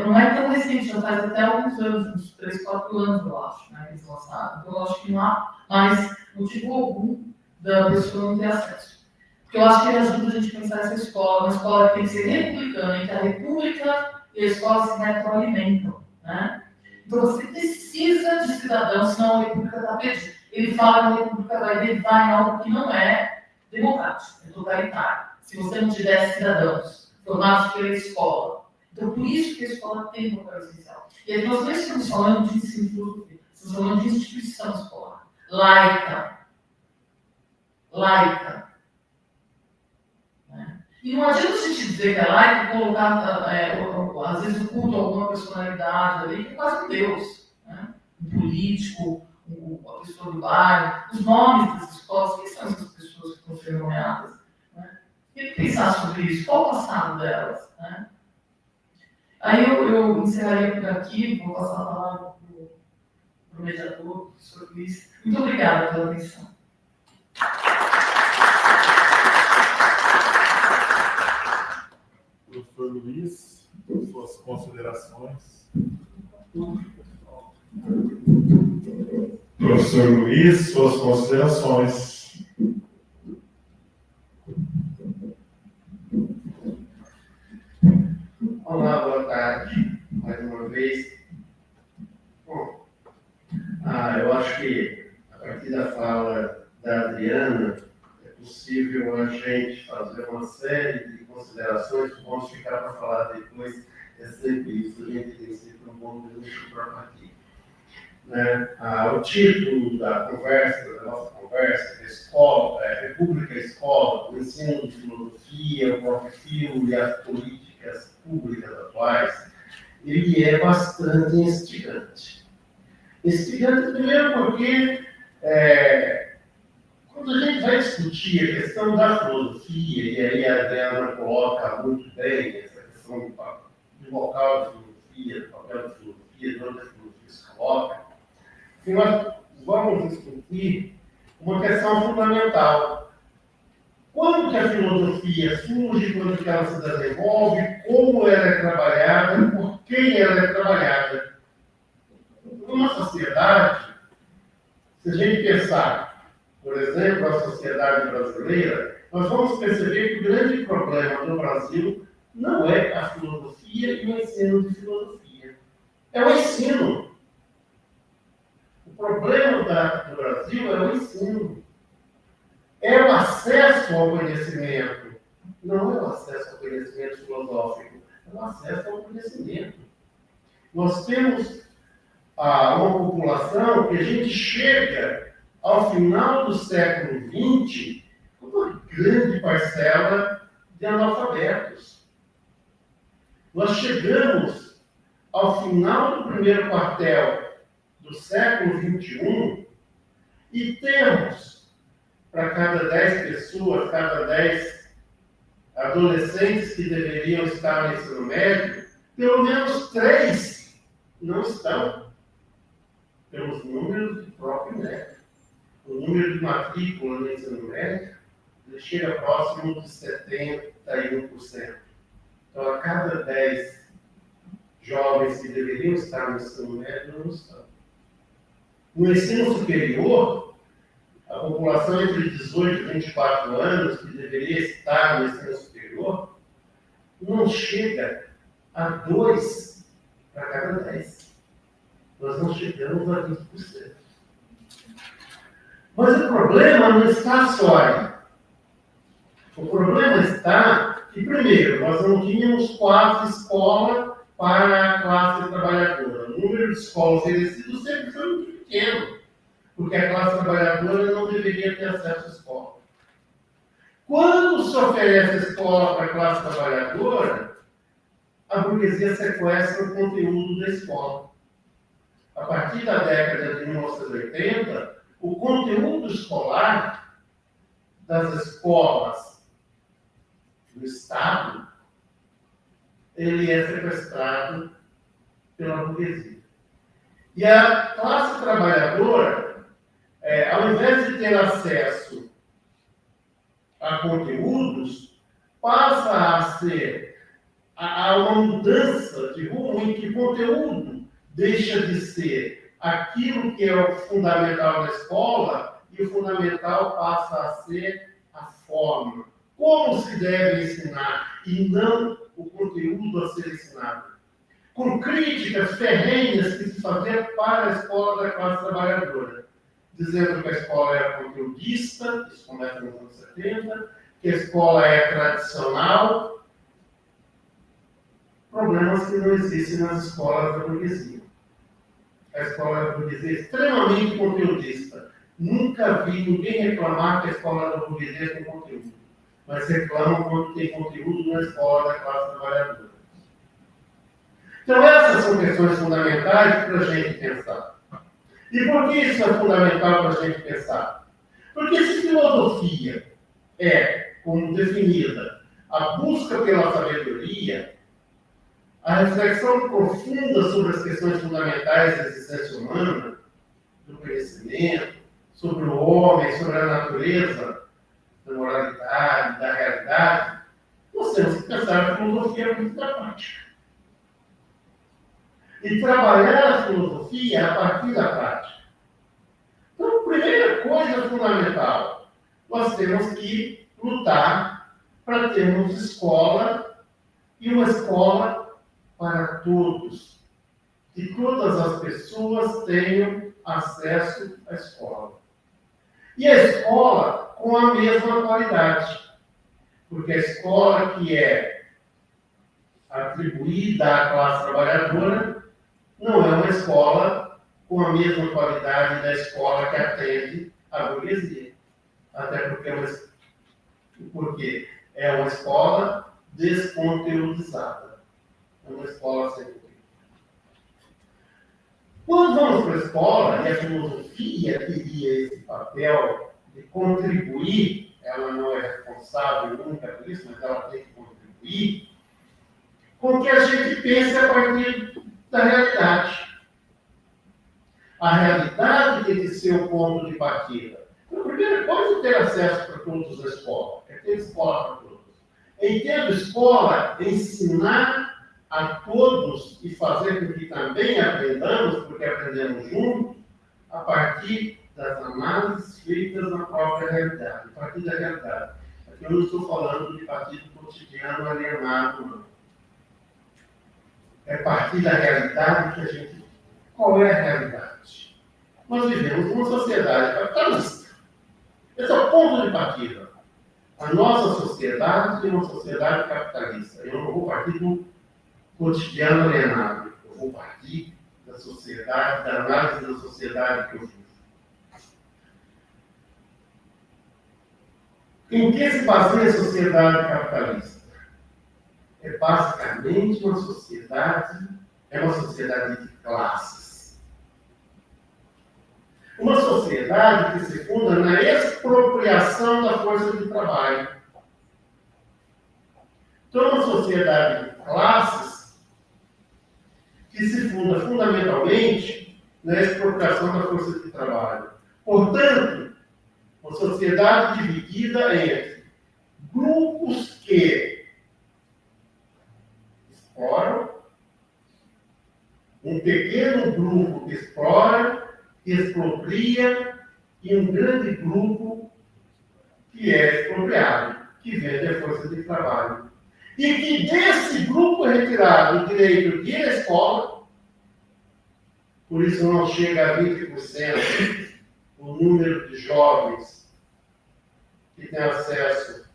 Não é tão recente, já faz até alguns anos, uns 3, 4 anos, eu acho, né, que eles lançaram. Então, eu acho que não há mais motivo algum da pessoa não ter acesso. Porque eu acho que ele ajuda a gente a pensar essa escola, uma escola que tem que ser republicana, em que a república e a escola se retroalimentam, né? Então, você precisa de cidadãos, senão a república está perdida. Ele fala que a república vai derivar em algo que não é democrático, é totalitário. Se você não tiver cidadãos formados pela escola. Então, por isso que a escola tem um papel essencial. E aí, nós não estamos falando de ensino de filosofia, estamos falando de instituição escolar. Laica. Né? E não adianta a gente dizer que é laica e colocar, às vezes, o culto a alguma personalidade ali, que é quase um Deus. Né? Um político, a pessoa do bairro, os nomes das escolas, quem são essas pessoas que estão sendo nomeadas? Né? Tem que pensar sobre isso, qual o passado delas? Né? Aí eu encerraria por aqui, vou passar a palavra para o mediador, o professor Luiz. Muito obrigada pela atenção. Professor Luiz, suas considerações. Professor Luiz, suas considerações. Olá, boa tarde, mais uma vez. Bom, eu acho que, a partir da fala da Adriana, é possível a gente fazer uma série de considerações que vamos ficar para falar depois. É sempre isso, a gente tem sempre um bom gancho para partir. Né? O título da conversa, da nossa conversa, escola, República Escola, o ensino de filosofia, o próprio filme e as políticas públicas atuais, ele é bastante instigante. Instigante primeiro porque quando a gente vai discutir a questão da filosofia, e aí a Adriana coloca muito bem essa questão do local da filosofia, do papel da filosofia, de onde a filosofia se coloca, e nós vamos discutir uma questão fundamental. Quando que a filosofia surge, quando que ela se desenvolve, como ela é trabalhada, por quem ela é trabalhada. Numa sociedade, se a gente pensar, por exemplo, a sociedade brasileira, nós vamos perceber que o grande problema do Brasil não é a filosofia e o ensino de filosofia. É o ensino. O problema do Brasil é o ensino. É o acesso ao conhecimento. Não é o acesso ao conhecimento filosófico, é o acesso ao conhecimento. Nós temos uma população que a gente chega ao final do século XX com uma grande parcela de analfabetos. Nós chegamos ao final do primeiro quartel do século XXI e temos, para cada 10 pessoas, cada 10 adolescentes que deveriam estar no ensino médio, pelo menos 3 não estão. Pelos números do próprio médio. O número de matrícula no ensino médio ele chega próximo de 71%. Então, a cada 10 jovens que deveriam estar no ensino médio, não estão. No ensino superior, a população entre 18 e 24 anos, que deveria estar no ensino superior, não chega a 2 para cada 10. Nós não chegamos a 20%. Mas o problema não está só aí. O problema está que, primeiro, nós não tínhamos quase escola para a classe trabalhadora. O número de escolas oferecidas sempre foi muito pequeno, porque a classe trabalhadora não deveria ter acesso à escola. Quando se oferece escola para a classe trabalhadora, a burguesia sequestra o conteúdo da escola. A partir da década de 1980, o conteúdo escolar das escolas do Estado, ele é sequestrado pela burguesia. E a classe trabalhadora, ao invés de ter acesso a conteúdos, passa a ser uma mudança de rumo em que conteúdo deixa de ser aquilo que é o fundamental da escola e o fundamental passa a ser a forma. Como se deve ensinar e não o conteúdo a ser ensinado. Com críticas ferrenhas que se faziam para a escola da classe trabalhadora, dizendo que a escola era conteudista, isso começa nos anos 70, que a escola é tradicional, problemas que não existem nas escolas da burguesia. A escola da burguesia é extremamente conteudista. Nunca vi ninguém reclamar que a escola da burguesia tem conteúdo, mas reclamam quando tem conteúdo na escola da classe trabalhadora. Então, essas são questões fundamentais para a gente pensar. E por que isso é fundamental para a gente pensar? Porque se filosofia é, como definida, a busca pela sabedoria, a reflexão profunda sobre as questões fundamentais da existência humana, do conhecimento, sobre o homem, sobre a natureza, da moralidade, da realidade, nós temos que pensar a filosofia muito da prática. E trabalhar a filosofia a partir da prática. Então, primeira coisa fundamental, nós temos que lutar para termos escola e uma escola para todos. Que todas as pessoas tenham acesso à escola. E a escola com a mesma qualidade. Porque a escola que é atribuída à classe trabalhadora não é uma escola com a mesma qualidade da escola que atende a burguesia. Até porque é uma escola desconteudizada. É uma escola sem conteúdo. Quando vamos para a escola, e a filosofia teria esse papel de contribuir, ela não é responsável nunca por isso, mas ela tem que contribuir, com que a gente pense a partir da realidade. A realidade tem que ser o ponto de partida. Então, a primeira coisa é ter acesso para todos à escola. É ter escola para todos. Em ter escola, ensinar a todos e fazer com que também aprendamos, porque aprendemos juntos, a partir das análises feitas na própria realidade, a partir da realidade. Aqui eu não estou falando de partido cotidiano alienado, não. É a partir da realidade que a gente... Qual é a realidade? Nós vivemos numa sociedade capitalista. Esse é o ponto de partida. A nossa sociedade é uma sociedade capitalista. Eu não vou partir do cotidiano alienado. Eu vou partir da sociedade, da análise da sociedade que eu vivo. Em que se baseia a sociedade capitalista? É basicamente uma sociedade de classes. Uma sociedade que se funda na expropriação da força de trabalho. Então, uma sociedade de classes que se funda fundamentalmente na expropriação da força de trabalho. Portanto, uma sociedade dividida entre grupos que exploram, um pequeno grupo que explora, que expropria, e um grande grupo que é expropriado, que vende a força de trabalho. E que desse grupo é retirado o direito de ir à escola, por isso não chega a 20% o número de jovens que têm acesso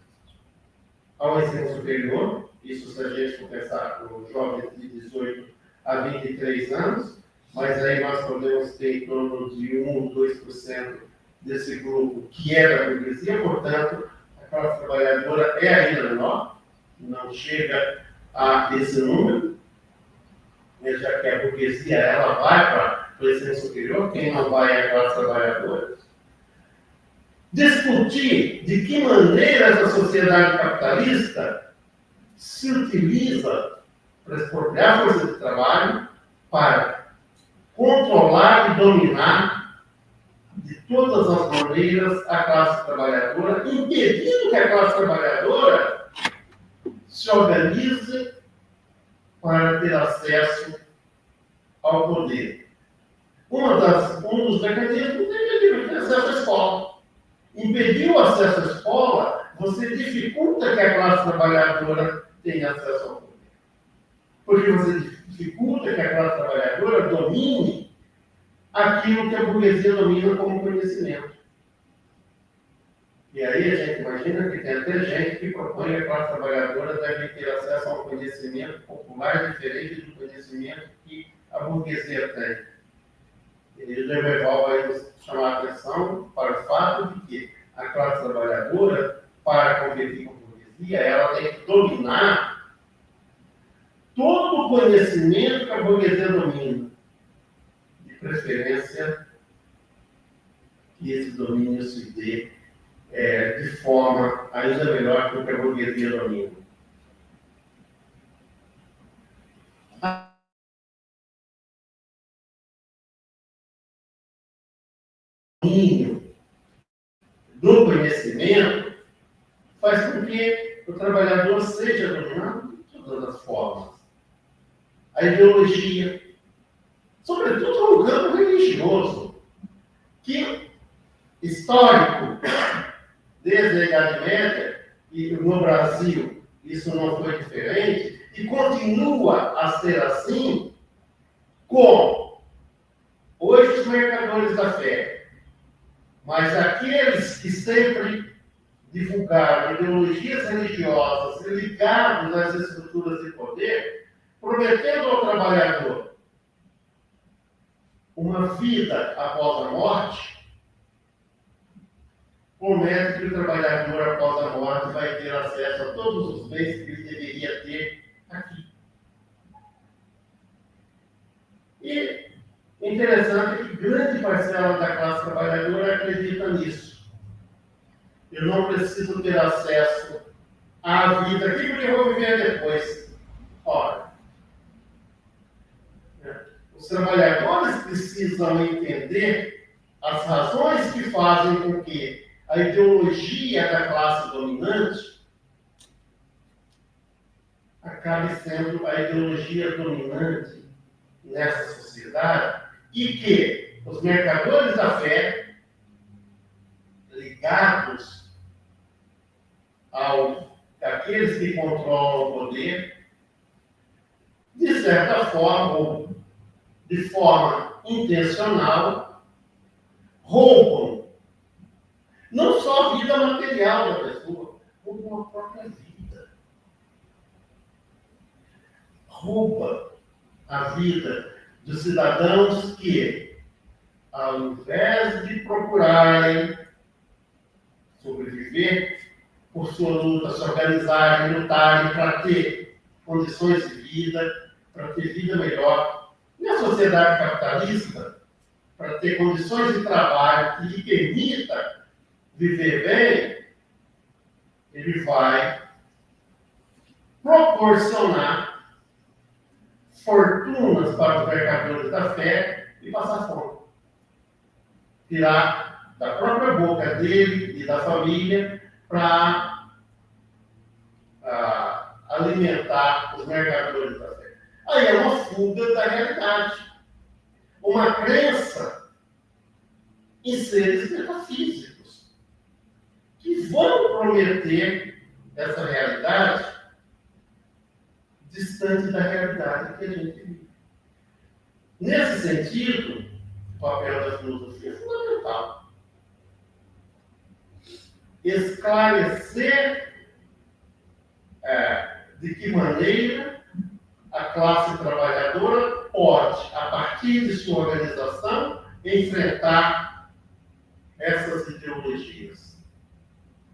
ao ensino superior. Isso se a gente for pensar com jovens de 18 a 23 anos, mas aí nós podemos ter em torno de 1 ou 2% desse grupo que é da burguesia, portanto, a classe trabalhadora é ainda menor, não chega a esse número, já que a burguesia ela vai para o ensino superior, quem não vai é a classe trabalhadora. Discutir de que maneira essa sociedade capitalista se utiliza para expropriar a força de trabalho para controlar e dominar de todas as maneiras a classe trabalhadora, impedindo que a classe trabalhadora se organize para ter acesso ao poder. Um dos mecanismos é impedir acesso à escola. Impedir o acesso à escola, você dificulta que a classe trabalhadora tenha acesso ao poder. Porque você dificulta que a classe trabalhadora domine aquilo que a burguesia domina como conhecimento. E aí a gente imagina que tem até gente que propõe que a classe trabalhadora deve ter acesso a um conhecimento popular diferente do conhecimento que a burguesia tem. Ele revolve aí chamar a atenção para o fato de que a classe trabalhadora, para competir com a burguesia, ela tem que dominar todo o conhecimento que a burguesia domina. De preferência, que esse domínio se dê de forma ainda melhor que o que a burguesia domina. O domínio do conhecimento faz com que o trabalhador seja dominado de todas as formas. A ideologia, sobretudo no campo religioso, que histórico, desde a Idade Média, e no Brasil isso não foi diferente, e continua a ser assim, com hoje os mercadores da fé, mas aqueles que sempre divulgaram ideologias religiosas ligadas às estruturas de poder, prometendo ao trabalhador uma vida após a morte, promete que o trabalhador, após a morte, vai ter acesso a todos os bens que ele deveria ter aqui. E interessante que grande parcela da classe trabalhadora acredita nisso. Eu não preciso ter acesso à vida aqui porque eu vou viver depois. Ora, os trabalhadores precisam entender as razões que fazem com que a ideologia da classe dominante acabe sendo a ideologia dominante nessa sociedade e que os mercadores da fé, ligados àqueles que controlam o poder, de certa forma, ou de forma intencional, roubam não só a vida material da pessoa, como a própria vida. Rouba a vida dos cidadãos que, ao invés de procurarem sobreviver por sua luta, se organizarem, lutarem para ter condições de vida, para ter vida melhor, na sociedade capitalista, para ter condições de trabalho que lhe permita viver bem, ele vai proporcionar fortunas para os mercadores da fé e passar fome. Tirar da própria boca dele e da família para alimentar os mercadores da fé. Aí é uma fuga da realidade. Uma crença em seres metafísicos que vão prometer essa realidade distante da realidade que a gente vive. Nesse sentido, o papel da filosofia é fundamental. Esclarecer de que maneira a classe trabalhadora pode, a partir de sua organização, enfrentar essas ideologias.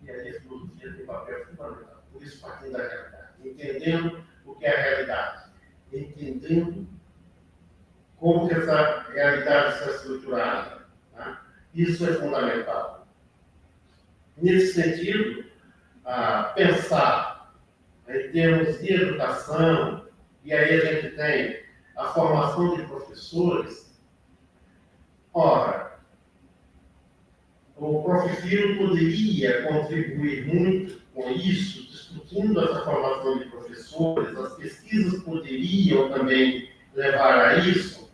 E aí a filosofia tem papel fundamental. Por isso, partindo da realidade. Entendendo o que é a realidade. Entendendo como que essa realidade está estruturada. Né? Isso é fundamental. Nesse sentido, pensar em termos de educação, e aí a gente tem a formação de professores, prof. Firo poderia contribuir muito com isso, discutindo essa formação de professores, as pesquisas poderiam também levar a isso,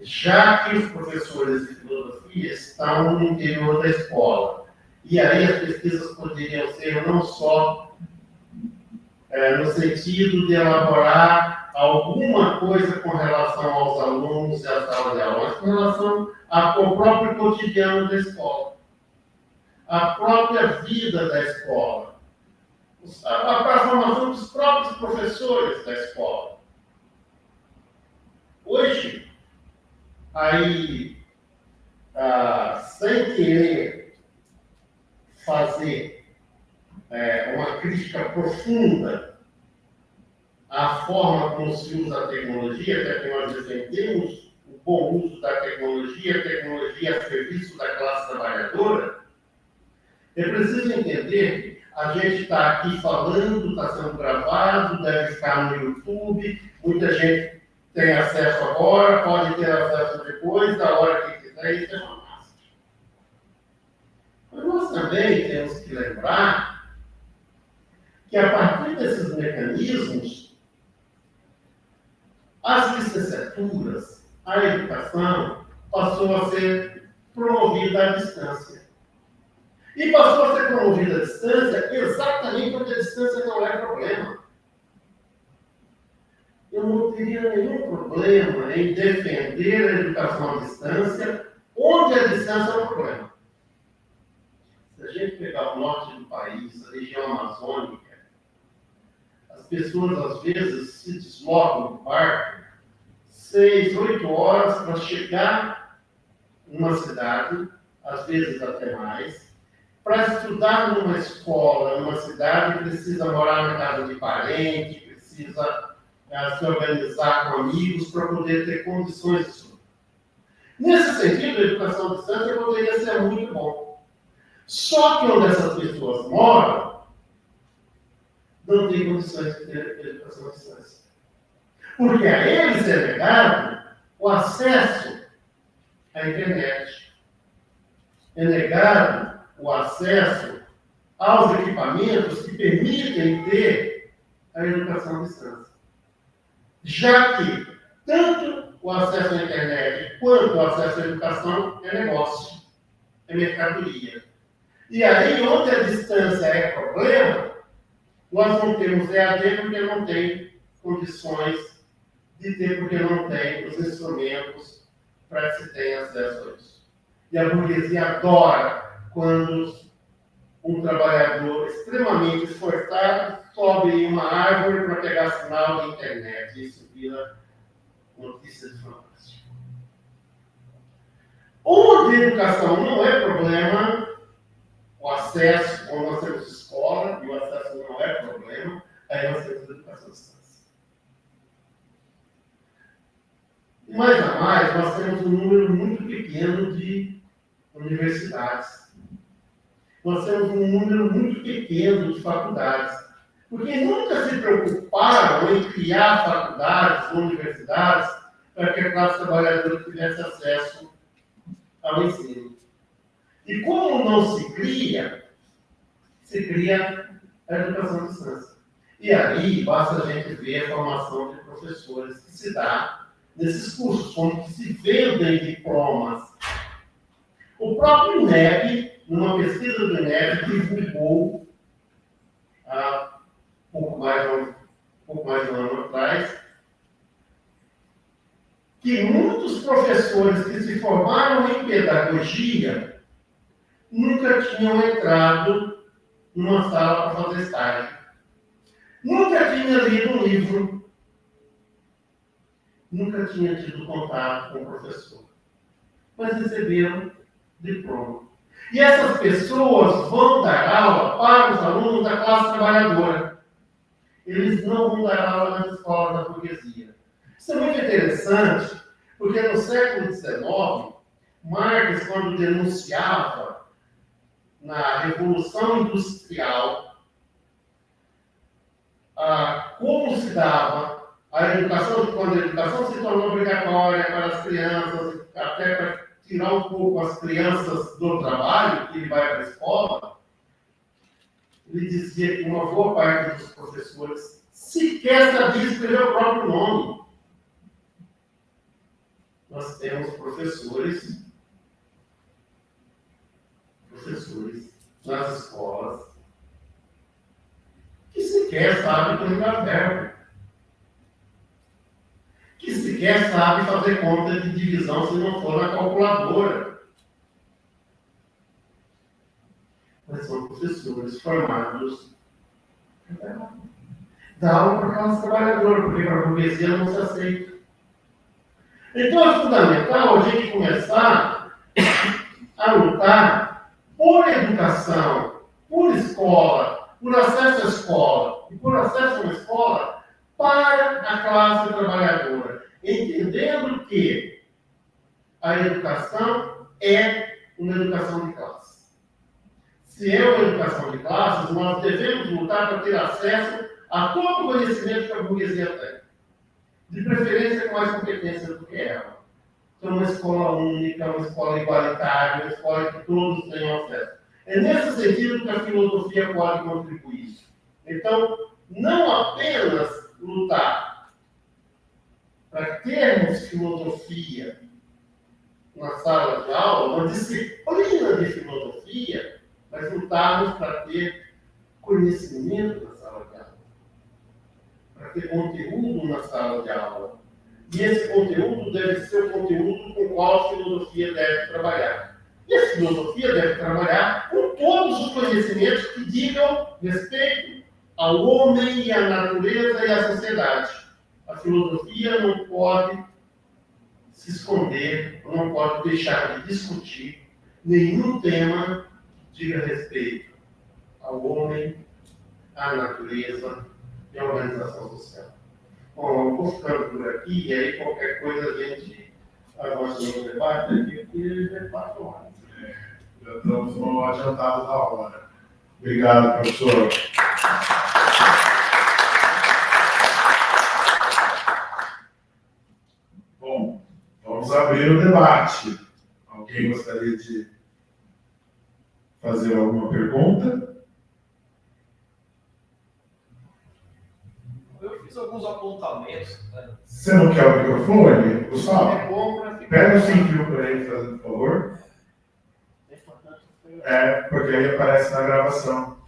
já que os professores de filosofia estão no interior da escola. E aí as pesquisas poderiam ser não só no sentido de elaborar alguma coisa com relação aos alunos e às salas de aula, mas com relação ao próprio cotidiano da escola, a própria vida da escola, a formação dos próprios professores da escola. Hoje, aí, sem querer fazer uma crítica profunda à forma como se usa a tecnologia, até que nós defendemos o bom uso da tecnologia a serviço da classe trabalhadora, é preciso entender que a gente está aqui falando, está sendo gravado, deve ficar no YouTube, muita gente tem acesso agora, pode ter acesso depois, da hora que quiser, isso é fantástico. Mas nós também temos que lembrar que a partir desses mecanismos, as licenciaturas, a educação, passou a ser promovida à distância. E passou a ser promovida à distância exatamente porque a distância não é problema. Eu não teria nenhum problema em defender a educação à distância, onde a distância é um problema. Se a gente pegar o norte do país, a região amazônica, as pessoas, às vezes, se deslocam do barco 6, 8 horas para chegar numa cidade, às vezes até mais. Para estudar numa escola, numa cidade, precisa morar na casa de parente, precisa se organizar com amigos para poder ter condições de estudar. Nesse sentido, a educação à distância poderia ser muito bom. Só que onde essas pessoas moram, não tem condições de ter educação à distância. Porque a eles é negado o acesso à internet. É negado o acesso aos equipamentos que permitem ter a educação à distância. Já que tanto o acesso à internet quanto o acesso à educação é negócio, é mercadoria. E aí, onde a distância é problema, nós não temos EAD porque não tem condições de ter, porque não tem os instrumentos para que se tenha acesso a isso. E a burguesia adora quando um trabalhador extremamente esforçado sobe em uma árvore para pegar sinal de internet. Isso vira notícia de fantástico. Onde a educação não é problema, o acesso, onde nós temos escola, e o acesso não é problema, aí nós temos educação à distância. E mais a mais, nós temos um número muito pequeno de universidades. Nós temos um número muito pequeno de faculdades. Porque nunca se preocuparam em criar faculdades ou universidades para que a classe trabalhadora tivesse acesso ao ensino. E como não se cria a educação à distância. E aí, basta a gente ver a formação de professores que se dá nesses cursos, como que se vendem diplomas. O próprio INEP, numa pesquisa do INEP, divulgou há pouco mais de um ano atrás, que muitos professores que se formaram em pedagogia nunca tinham entrado numa sala para fazer estágio. Nunca tinha lido um livro. Nunca tinha tido contato com o professor. Mas receberam diploma. E essas pessoas vão dar aula para os alunos da classe trabalhadora. Eles não vão dar aula nas escolas da burguesia. Isso é muito interessante, porque no século XIX, Marx, quando denunciava na Revolução Industrial como se dava a educação, quando a educação se tornou obrigatória para as crianças, até para tirar um pouco as crianças do trabalho, que ele vai para a escola, ele dizia que uma boa parte dos professores sequer sabia escrever o próprio nome. Nós temos professores nas escolas que sequer sabem colocar verbo, que sequer sabem fazer conta de divisão se não for na calculadora. Mas são professores formados da aula para classe trabalhadora, porque para a burguesia não se aceita. Então é fundamental a gente começar a lutar por educação, por escola, por acesso à escola e por acesso a uma escola para a classe trabalhadora, entendendo que a educação é uma educação de classe. Se é uma educação de classes, nós devemos lutar para ter acesso a todo o conhecimento que a burguesia tem. De preferência com mais competência do que ela. Então, uma escola única, uma escola igualitária, uma escola que todos tenham acesso. É nesse sentido que a filosofia pode contribuir. Então, não apenas lutar para termos filosofia na sala de aula, uma disciplina de filosofia, mas lutarmos para ter conhecimento na sala de aula, para ter conteúdo na sala de aula. E esse conteúdo deve ser o conteúdo com o qual a filosofia deve trabalhar. E a filosofia deve trabalhar com todos os conhecimentos que digam respeito ao homem e à natureza e à sociedade. A filosofia não pode se esconder, não pode deixar de discutir nenhum tema que diga respeito ao homem, à natureza e à organização social. Bom, eu vou ficando por aqui, e aí qualquer coisa a gente avança no debate aqui, porque já é 4 horas. Já estamos no adiantado da hora. Obrigado, professor. Bom, vamos abrir o debate. Alguém gostaria de fazer alguma pergunta? Eu fiz alguns apontamentos. Né? Você não quer o microfone, Gustavo? É bom para ficar. Pega o sem fio para ele, por favor. É, porque aí aparece na gravação.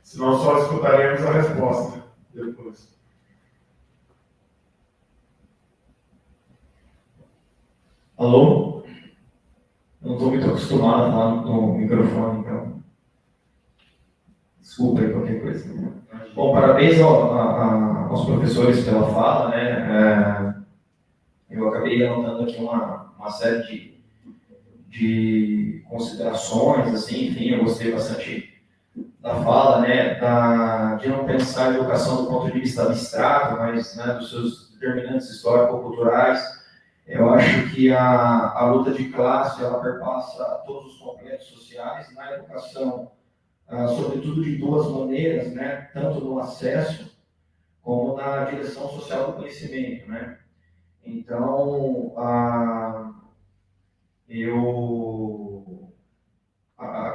Senão só escutaremos a resposta depois. Alô? Eu não estou muito acostumado a falar no microfone, então. Desculpa aí qualquer coisa. Bom, parabéns aos professores pela fala, né? Eu acabei anotando aqui uma série de considerações, assim, enfim, eu gostei bastante da fala, né? De não pensar a educação do ponto de vista abstrato, mas, né, dos seus determinantes histórico-culturais. Eu acho que a luta de classe, ela perpassa todos os complexos sociais na educação, sobretudo de duas maneiras, né? Tanto no acesso como na direção social do conhecimento, né? Então, a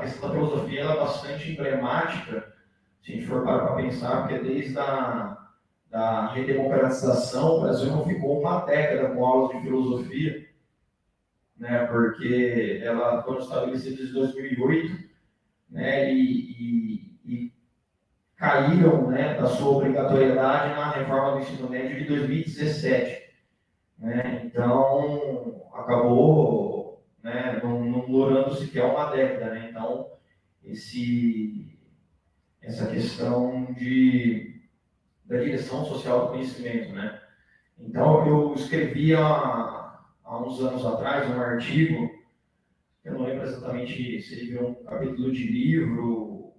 questão da filosofia ela é bastante emblemática, se a gente for para pensar, porque desde da redemocratização, o Brasil não ficou uma década com aulas de filosofia, né, porque ela foi estabelecida desde 2008, né, e caíram, né, da sua obrigatoriedade na reforma do ensino médio de 2017. Né, então, acabou, né, não durando sequer uma década. Né, então, essa questão da direção social do conhecimento, né? Então, eu escrevi há uns anos atrás um artigo, eu não lembro exatamente se ele virou um capítulo de livro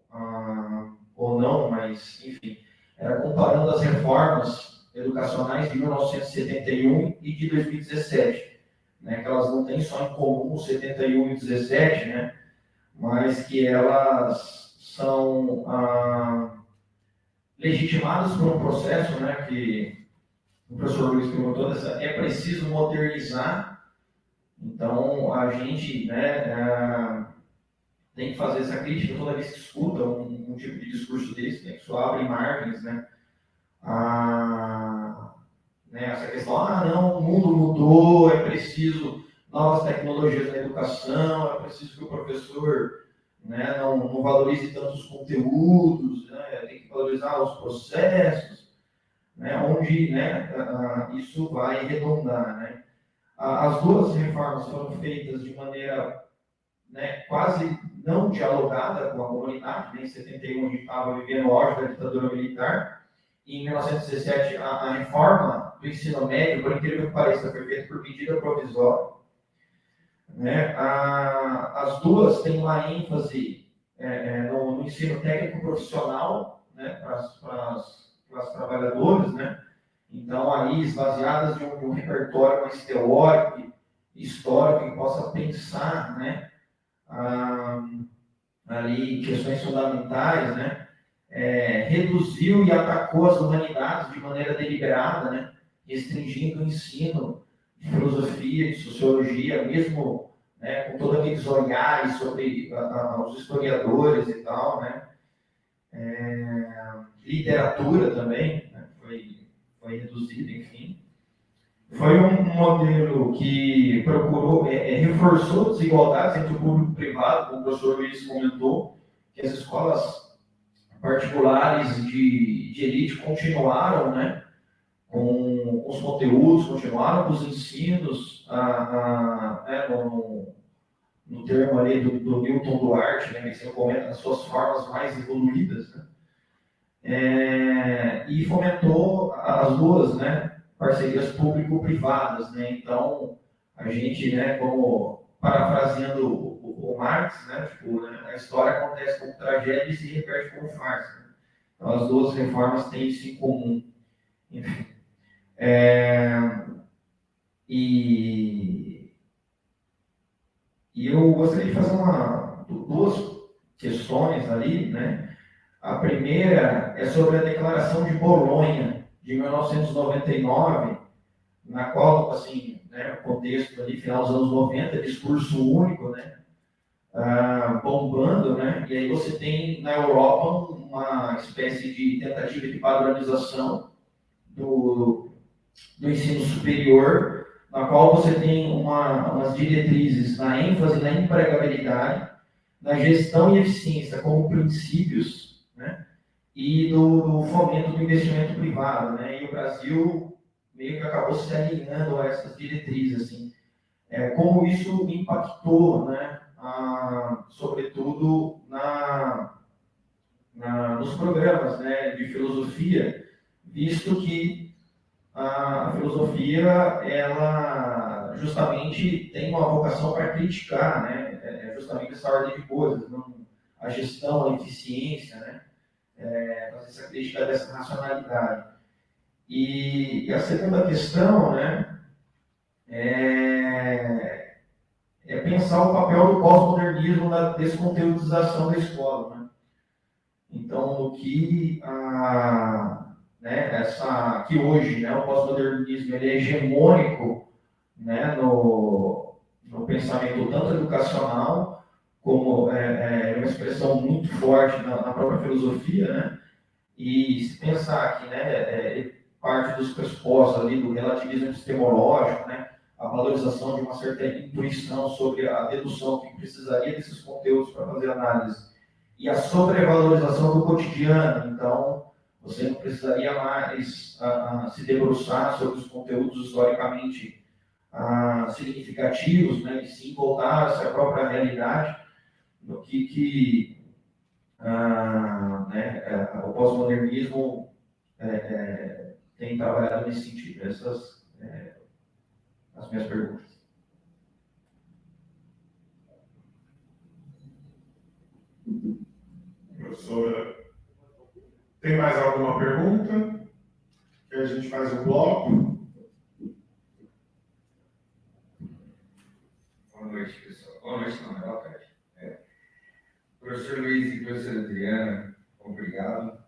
ou não, mas, enfim, era comparando as reformas educacionais de 1971 e de 2017, né? Que elas não têm só em comum 71 e 17, né? Mas que elas são legitimadas por um processo, né, que o professor Luiz perguntou, é preciso modernizar Então, a gente, né, tem que fazer essa crítica toda vez que escuta um tipo de discurso desse, né, que só abre margens, né, né, essa questão, não, o mundo mudou, é preciso novas tecnologias na educação, é preciso que o professor, né, não valorize tanto os conteúdos, né, tem que valorizar os processos, né, onde, né, isso vai redundar, né. As duas reformas foram feitas de maneira, né, quase não dialogada com a comunidade, né, em 71 a gente estava vivendo o auge da ditadura militar, e em 1917 a reforma do ensino médio, por incrível que pareça, foi feita por medida provisória, né. As duas têm uma ênfase no ensino técnico profissional, né, para as trabalhadoras, né. Então, aí, esvaziadas de um repertório mais teórico, histórico, que possa pensar, né, ali questões fundamentais, né, reduziu e atacou as humanidades de maneira deliberada, né, restringindo o ensino de filosofia, de sociologia, mesmo, né, com todos aqueles olhares sobre os historiadores e tal, né, literatura também, né, foi reduzida, enfim. Foi um modelo que procurou, reforçou desigualdades entre o público e o privado, como o professor Luiz comentou, que as escolas particulares de elite continuaram, né, com os conteúdos, continuaram com os ensinos, né, no termo ali do Milton Duarte, né, que se comenta nas suas formas mais evoluídas, né, e fomentou as duas, né, parcerias público-privadas, né? Então, a gente, né, como parafraseando o Marx, né, tipo, né, a história acontece como tragédia e se repete como farsa. Né? Então, as duas reformas têm isso em comum. Enfim. E eu gostaria de fazer duas questões ali, né? A primeira é sobre a Declaração de Bolonha, de 1999, na qual, assim, né, o contexto ali, final dos anos 90, discurso único, né, bombando, né, e aí você tem na Europa uma espécie de tentativa de padronização do ensino superior, na qual você tem umas diretrizes na ênfase na empregabilidade, na gestão e eficiência como princípios, né, e do fomento do investimento privado, né, e o Brasil meio que acabou se alinhando a essas diretrizes, assim, como isso impactou, né, sobretudo nos programas, né, de filosofia, visto que a filosofia, ela justamente tem uma vocação para criticar, né, justamente essa ordem de coisas, não, a gestão, a eficiência, né, fazer essa crítica dessa racionalidade. E a segunda questão, né, é pensar o papel do pós-modernismo na desconteúdização da escola, né? Então, no que né, que hoje, né, o pós-modernismo ele é hegemônico, né, no pensamento tanto educacional como uma expressão muito forte na própria filosofia, né? E se pensar que, né, parte dos pressupostos ali do relativismo epistemológico, né, a valorização de uma certa intuição sobre a dedução que precisaria desses conteúdos para fazer análise, e a sobrevalorização do cotidiano. Então, você não precisaria mais se debruçar sobre os conteúdos historicamente significativos, né, e sim voltar-se à própria realidade, no que né, o pós-modernismo tem trabalhado nesse sentido. Essas as minhas perguntas. Professora, tem mais alguma pergunta? Que a gente faz um bloco. Boa noite, pessoal. Boa noite, não, é boa tarde. Professor Luiz e professora Adriana, obrigado.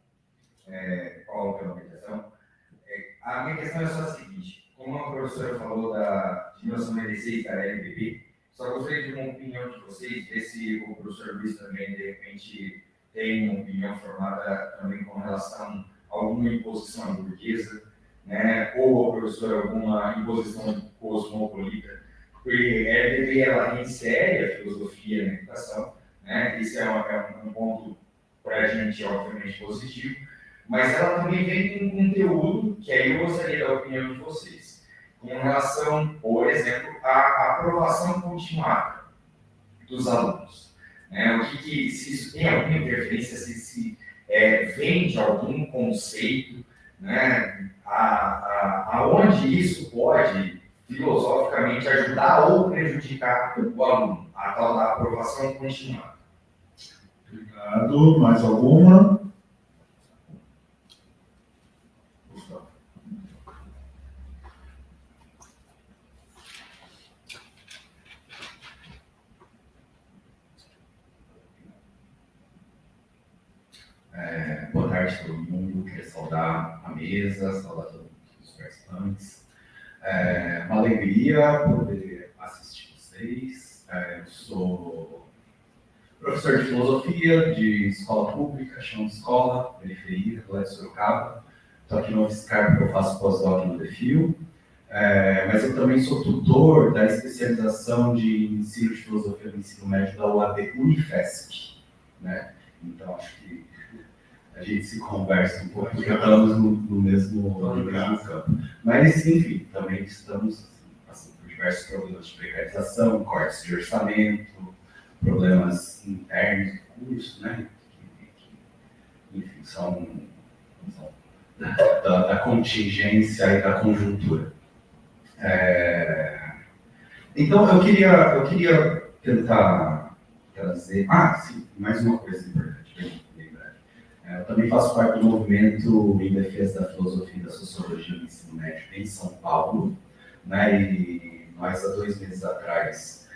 Paulo, pela mediação. A minha questão é só a seguinte: como a professora falou de 1996 da LBB. Só gostaria de uma opinião de vocês, ver se o professor Luiz também, de repente, tem uma opinião formada também com relação a alguma imposição burguesa, né? Ou a professora alguma imposição cosmopolita, porque a LBB ela insere a filosofia na educação, né? Isso é um ponto para a gente, obviamente, positivo, mas ela também vem com um conteúdo que aí eu gostaria da opinião de vocês, com relação, por exemplo, à aprovação continuada dos alunos. Né? Se isso tem alguma interferência, se vem de algum conceito, né? Aonde isso pode, filosoficamente, ajudar ou prejudicar o aluno, a tal da aprovação continuada. Obrigado. Mais alguma? Gustavo. Boa tarde a todo mundo, queria saudar a mesa, saudar todos os participantes. Uma alegria poder assistir vocês. Eu sou professor de filosofia de escola pública, chão de escola, periferia, Colégio Sorocaba. Estou aqui no UFSCar porque eu faço pós-doc no DEFIL. Mas eu também sou tutor da especialização de ensino de filosofia no ensino médio da UAB Unifesp, né? Então, acho que a gente se conversa um pouco, porque estamos no mesmo campo. Mas, enfim, também estamos passando por diversos problemas de precarização, cortes de orçamento, problemas internos do curso, né? Que enfim, são da contingência e da conjuntura. Então, eu queria tentar trazer... sim, mais uma coisa importante, bem lembrar. Eu também faço parte do movimento em defesa da filosofia e da sociologia do ensino médio em São Paulo, né? E nós, há 2 meses atrás,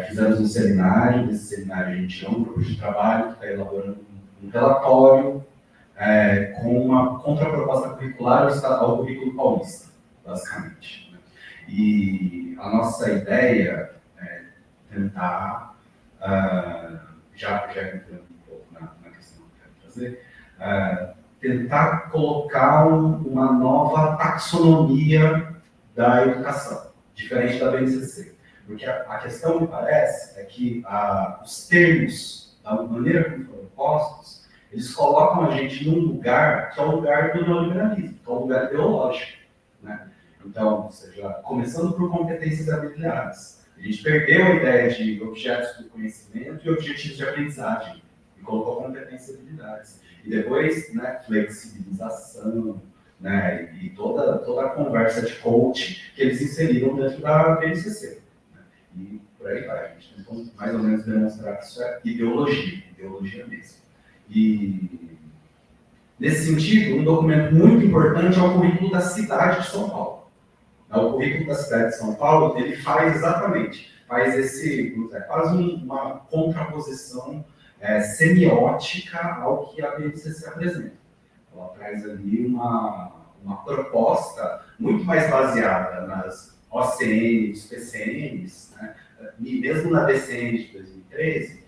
fizemos um seminário. Nesse seminário, a gente tinha um grupo de trabalho que está elaborando um relatório com uma contraproposta curricular ao currículo paulista, basicamente. Né? E a nossa ideia é tentar, já entrando um pouco na questão que eu quero trazer, tentar colocar uma nova taxonomia da educação, diferente da BNCC. Porque a questão, me parece, é que os termos, da maneira como foram postos, eles colocam a gente num lugar que é o lugar do neoliberalismo, que é o lugar ideológico. Né? Então, ou seja, começando por competências habilidades. A gente perdeu a ideia de objetos do conhecimento e objetivos de aprendizagem, e colocou competências e habilidades. E depois, né, flexibilização, né, e toda a conversa de coach que eles inseriram dentro da BNCC. Né, e por aí vai, a gente tentou mais ou menos demonstrar que isso é ideologia mesmo. E, nesse sentido, um documento muito importante é o currículo da cidade de São Paulo. O currículo da cidade de São Paulo, ele faz quase uma contraposição semiótica ao que a BNCC apresenta. Ela traz ali uma proposta muito mais baseada nas OCNs, PCNs, né? E mesmo na DCN de 2013,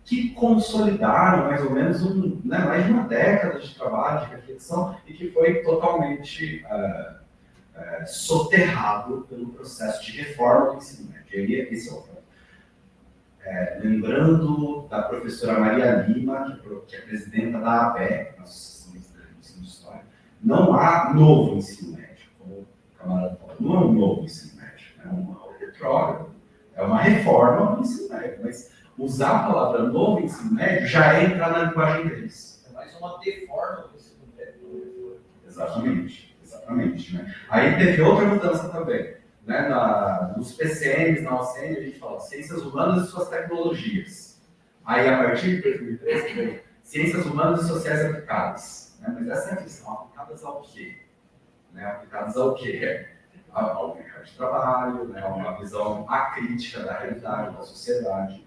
que consolidaram mais ou menos mais de uma década de trabalho, de reflexão, e que foi totalmente soterrado pelo processo de reforma do ensino médio. Esse é o ponto. Lembrando da professora Maria Lima, que é presidenta da ABE, Associação Brasileira de Ensino de História, não há novo ensino médio, como o camarada falou, não é um novo ensino médio, é um retrógrado, é uma reforma do ensino médio, mas usar a palavra novo ensino médio já é entrar na linguagem deles. É mais uma deforma do ensino médio. Exatamente. Né? Aí teve outra mudança também. Né? Nos PCNs, na OCN, a gente fala ciências humanas e suas tecnologias. Aí, a partir de 2013, teve ciências humanas e sociais aplicadas. Né? Mas essa é a questão, aplicadas ao quê? Né? Aplicadas ao quê? Ao mercado de trabalho, né? Uma visão acrítica da realidade, da sociedade.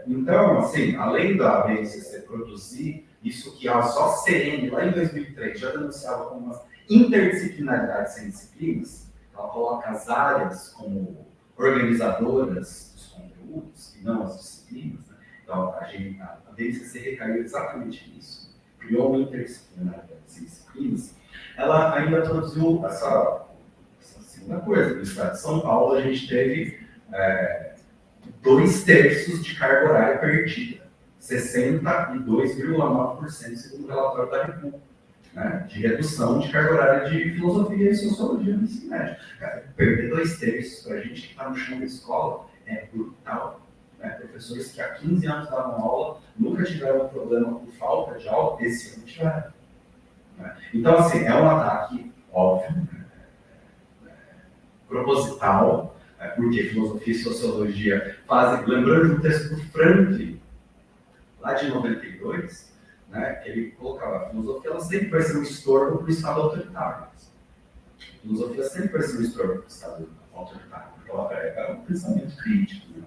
Então, assim, além da BNCC produzir isso que a OCN, lá em 2003, já denunciava como uma Interdisciplinaridade sem disciplinas, ela coloca as áreas como organizadoras dos conteúdos e não as disciplinas, né? Então, a DNCC recaiu exatamente nisso, criou uma interdisciplinaridade sem disciplinas. Ela ainda produziu essa segunda coisa. No estado de São Paulo, a gente teve 2/3 de carga horária perdida, 62,9% segundo o relatório da REPU, né, de redução de carga horária de filosofia e sociologia no ensino médio. Perder 2/3 para a gente que está no chão da escola é brutal. Né? Professores que há 15 anos davam aula nunca tiveram problema com falta de aula, esse ano tiveram. Né? Então, assim, é um ataque óbvio, proposital, porque filosofia e sociologia fazem, lembrando do texto do Franklin, lá de 92, né, que ele colocava a filosofia, ela sempre vai ser um estorvo para o Estado autoritário. A filosofia sempre vai ser um estorvo para o Estado autoritário, porque ela prega um pensamento crítico, né,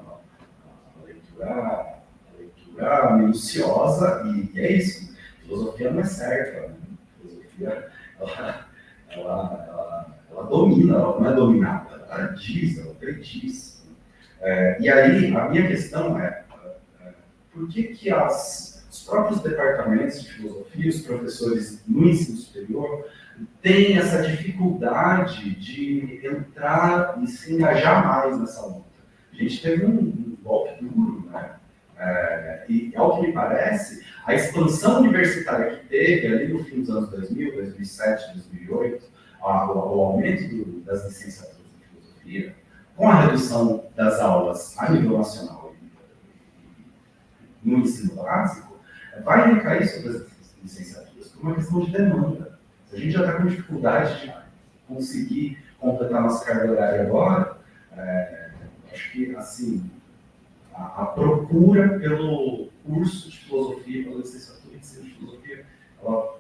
a leitura minuciosa, e é isso. A filosofia não é certa, né? A filosofia, ela domina, ela não é dominada, ela diz, ela prediz. E aí, a minha questão é, por que os próprios departamentos de filosofia, os professores no ensino superior, têm essa dificuldade de entrar e se engajar mais nessa luta? A gente teve um golpe duro, né? E, ao que me parece, a expansão universitária que teve ali no fim dos anos 2000, 2007, 2008, o aumento das licenciaturas em filosofia, com a redução das aulas a nível nacional no ensino básico, vai recair sobre as licenciaturas por uma questão de demanda. Se a gente já está com dificuldade de conseguir completar nossa carga horária agora, acho que, assim, a procura pelo curso de filosofia, pela licenciatura em ensino de filosofia, ela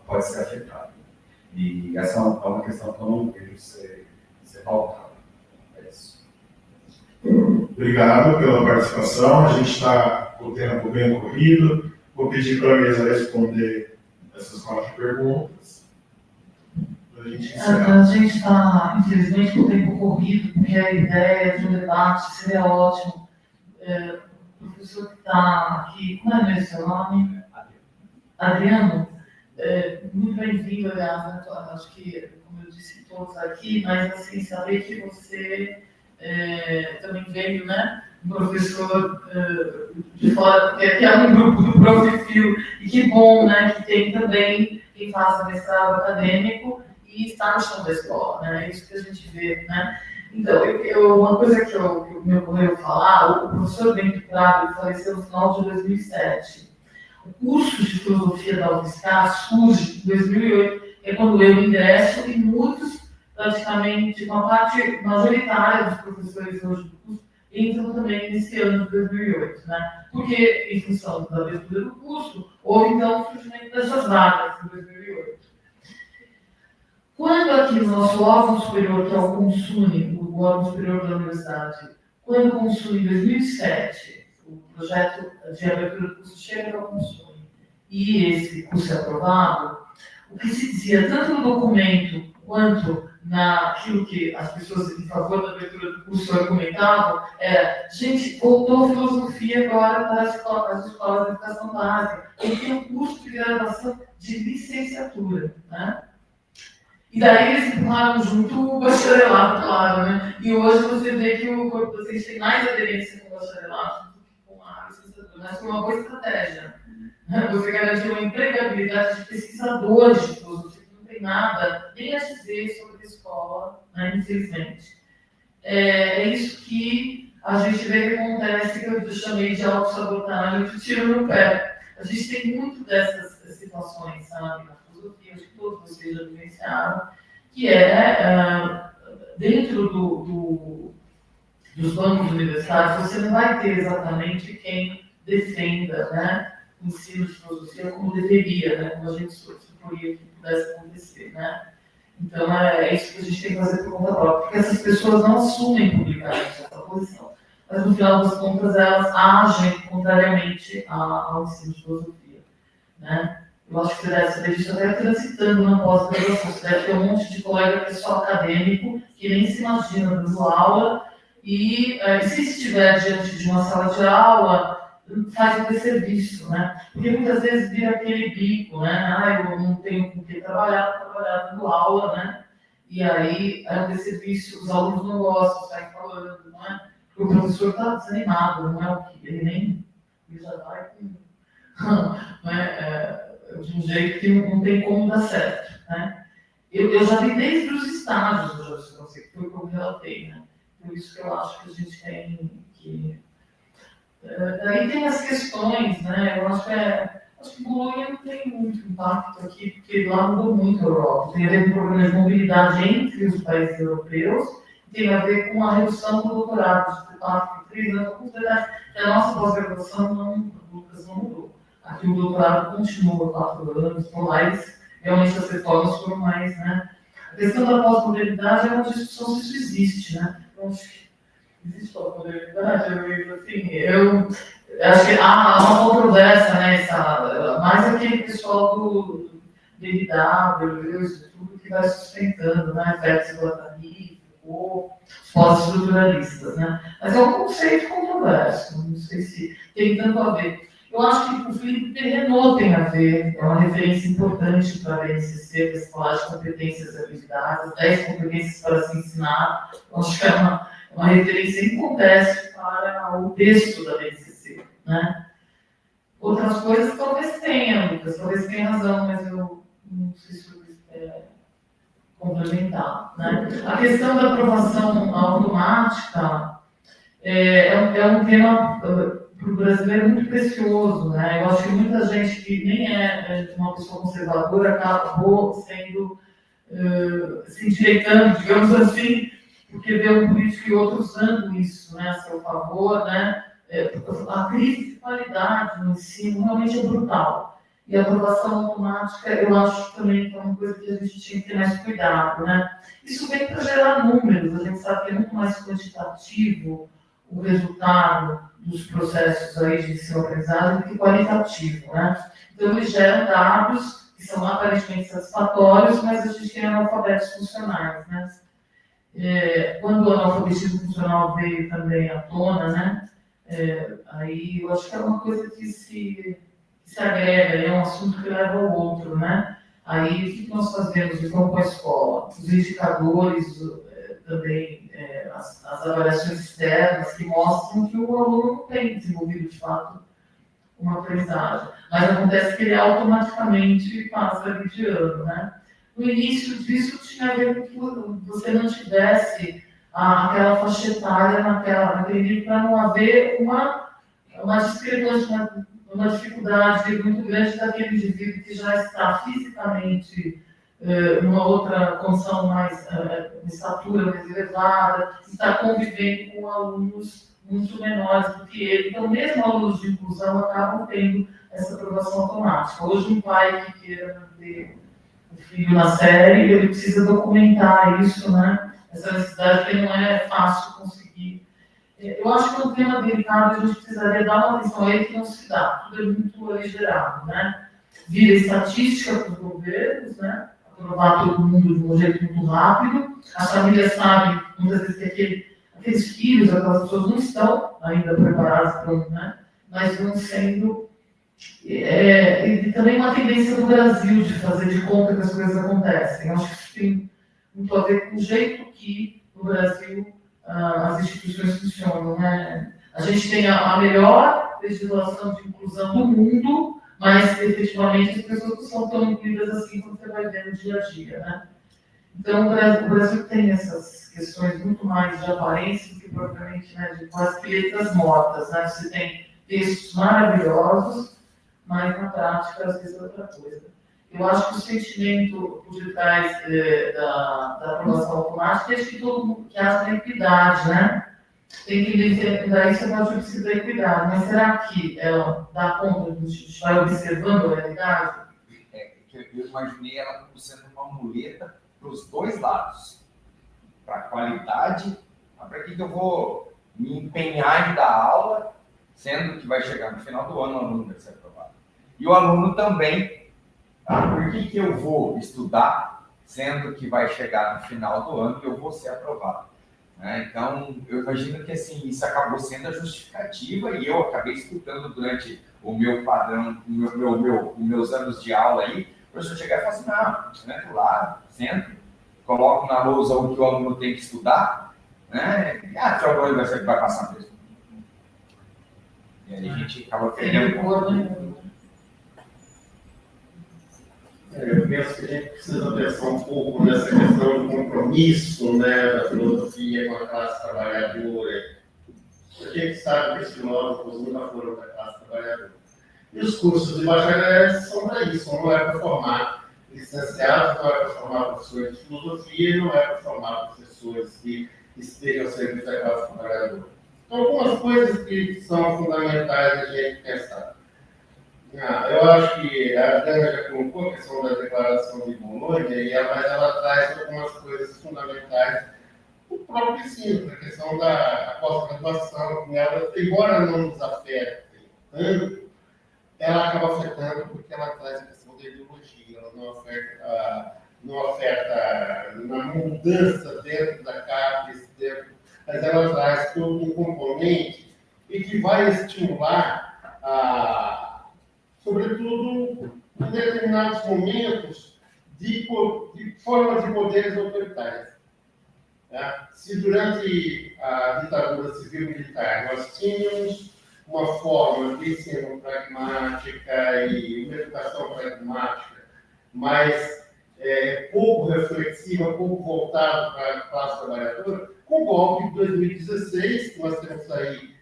pode ser afetada. E essa é uma questão que eu não vejo ser pautada. É isso. Obrigado pela participação. A gente está com o tempo bem corrido. Vou pedir para a mesa responder essas 4 perguntas. A gente está, infelizmente, com o tempo corrido, porque a ideia de um debate seria ótimo. O professor que está aqui, como é o seu nome? Adriano. Muito bem-vindo, aliás, né? Acho que, como eu disse, todos aqui, mas assim, saber que você também veio, né? Um professor de fora, porque aqui é um grupo do Profifil, e que bom, né? Que tem também quem faça mestrado acadêmico e está no chão da escola, né? É isso que a gente vê, né? Então, uma coisa que me ocorreu falar, o professor Bento Prado faleceu no final de 2007. O curso de filosofia da UFSCar surge em 2008, é quando eu ingresso, e muitos, praticamente, uma parte majoritária dos professores hoje do curso entram também nesse ano de 2008, né? Porque, em função da abertura do curso, houve então o surgimento dessas vagas em 2008. Quando aqui no nosso órgão superior, que é o CONSUNE, o órgão superior da universidade, quando o CONSUNE, em 2007, o projeto de abertura do curso chega ao CONSUNE, e esse curso é aprovado, o que se dizia tanto no documento quanto naquilo que as pessoas em favor da abertura do curso argumentavam, era, gente, voltou a filosofia agora para as escolas de educação básica, e tem um curso de graduação de licenciatura, né? E daí eles empurraram junto o bacharelado, claro, né? E hoje você vê que o corpo docente tem mais aderência com o bacharelado do que com a licenciatura, mas foi uma boa estratégia. Né? Você garantiu uma empregabilidade de pesquisadores de filosofia, que não tem nada nem a dizer sobre a escola, né? Infelizmente. É isso que a gente vê que acontece, que eu chamei de autossabotagem, que tiro no pé. A gente tem muito dessas situações, sabe? Que todos vocês já vivenciaram, que é, dentro dos bancos universitários, você não vai ter exatamente quem defenda, né, o ensino de filosofia como deveria, né, como a gente suporia que pudesse acontecer. Né? Então, é isso que a gente tem que fazer por conta própria, porque essas pessoas não assumem publicamente essa posição, mas no final das contas elas agem contrariamente ao ensino de filosofia. Né? Eu acho que você deve saber disso até transitando na pós-graduação. Você deve ter um monte de colega pessoal acadêmico que nem se imagina dando aula e se estiver diante de uma sala de aula, faz um desserviço, né? Porque muitas vezes vira aquele bico, né? Eu não tenho com que trabalhar dando aula, né? E aí é um desserviço, os alunos não gostam, saem falando, não é? Porque o professor está desanimado, não é o que ele nem ele já vai com, de um jeito que não tem como dar certo, né? Eu já vi desde os estágios do gestão, que foi o que eu relatei, né? Por isso que eu acho que a gente tem que... Daí tem as questões, né? Eu acho que Bolonha não tem muito impacto aqui, porque lá mudou muito a Europa. Tem a ver com problemas de mobilidade entre os países europeus, tem a ver com a redução do doutorado de 4 para 3 anos. Que a nossa pós-graduação não mudou. Aqui o doutorado continua 4 anos, por mais, realmente as reformas foram mais, né? A questão da pós-modernidade é uma discussão se isso existe, né? Eu acho que existe pós-modernidade, eu acho que há uma controvérsia, né? Mais aquele pessoal do DW, tudo que vai sustentando, né? Félix Guattari, ou os pós-estruturalistas, né? Mas é um conceito controverso, não sei se tem tanto a ver. Eu acho que o Felipe Perrenot tem a ver, é uma referência importante para a BNCC, para falar de competências e habilidades, 10 competências para se ensinar. Eu acho que é uma referência importante para o texto da BNCC, né? Outras coisas talvez tenha, Lucas, talvez tenha razão, mas eu não sei se complementar, né? A questão da aprovação automática é um tema para o brasileiro muito precioso, né? Eu acho que muita gente que nem é uma pessoa conservadora acabou se endireitando, digamos assim, porque vê um político e outro usando isso, né, a seu favor, né? A crise de qualidade no ensino realmente é brutal. E a aprovação automática, eu acho também que é uma coisa que a gente tinha que ter mais cuidado, né? Isso vem para gerar números, a gente sabe que é muito mais quantitativo o resultado dos processos aí de ensino-aprendizagem do que qualitativo, né? Então, eles geram dados que são aparentemente satisfatórios, mas a gente tem analfabetos funcionais, né? Quando o analfabetismo funcional veio também à tona, né? Aí eu acho que é uma coisa que se agrega, é um assunto que leva ao outro, né? Aí o que nós fazemos de forma com a escola? Os indicadores, também as avaliações externas que mostram que o aluno não tem desenvolvido de fato uma aprendizagem. Mas acontece que ele automaticamente passa ali de ano, né? No início disso tinha a ver com que você não tivesse aquela faixa etária naquele nível para não haver uma discrepância, uma dificuldade muito grande daquele indivíduo que já está fisicamente numa outra condição mais, de estatura mais elevada, está convivendo com alunos muito menores do que ele. Então, mesmo alunos de inclusão acabam tendo essa aprovação automática. Hoje, um pai que queira manter o filho na série, ele precisa documentar isso, né? Essa necessidade que não é fácil conseguir. Eu acho que é um tema delicado, a gente precisaria dar uma atenção a ele que não se dá, tudo é muito aligerado, né? Vira estatística para os governos, né? Aprovar todo mundo de um jeito muito rápido. As famílias sabem, muitas vezes, que aqueles filhos, aquelas pessoas não estão ainda preparadas para, né? Mas vão sendo... E também uma tendência do Brasil de fazer de conta que as coisas acontecem. Eu acho que isso tem muito a ver com o jeito que, no Brasil, as instituições funcionam, né? A gente tem a melhor legislação de inclusão do mundo, mas, efetivamente, as pessoas não são tão incluídas assim como você vai ver no dia a dia, né? Então, o Brasil tem essas questões muito mais de aparência do que propriamente, né, de quase que letras mortas, né? Você tem textos maravilhosos, mas, na prática, às vezes é outra coisa. Eu acho que o sentimento por detrás da aprovação automática é que todo mundo que haja equidade, né? Tem que identificar isso, ela precisa da equidade. Mas será que ela dá conta de a gente vai observando a realidade? Eu imaginei ela como sendo uma muleta para os dois lados. Para a qualidade, para que eu vou me empenhar em dar aula, sendo que vai chegar no final do ano o aluno vai ser aprovado. E o aluno também Por que eu vou estudar, sendo que vai chegar no final do ano e eu vou ser aprovado? Né? Então, eu imagino que assim, isso acabou sendo a justificativa e eu acabei escutando durante o meu padrão, os meus anos de aula aí, o professor chegar e falar assim, não, entro lá, sento, coloco na lousa o que o aluno tem que estudar, né? E trabalho vai passar mesmo. E aí a gente acaba perdendo. Eu penso que a gente precisa pensar um pouco nessa questão do compromisso, né, da filosofia com a classe trabalhadora. A gente sabe que os filósofos nunca foram da classe trabalhadora. E os cursos de bacharel são para isso, não é para formar licenciados, não é para formar professores de filosofia, não é para formar professores que estejam ao serviço da classe trabalhadora. Então, algumas coisas que são fundamentais a gente pensar. Eu acho que a Dana já colocou a questão da declaração de Bolonha, mas ela traz algumas coisas fundamentais do próprio ensino, a questão da pós-graduação, embora não nos afete tanto, ela acaba afetando porque ela traz a questão da ideologia, ela não afeta na mudança dentro da CAPES, mas ela traz todo um componente e que vai estimular sobretudo em determinados momentos de forma de poderes autoritários. Tá? Se durante a ditadura civil-militar nós tínhamos uma forma de ensino pragmática e uma educação pragmática, mas pouco reflexiva, pouco voltada para a classe trabalhadora, com o golpe de 2016, nós temos aí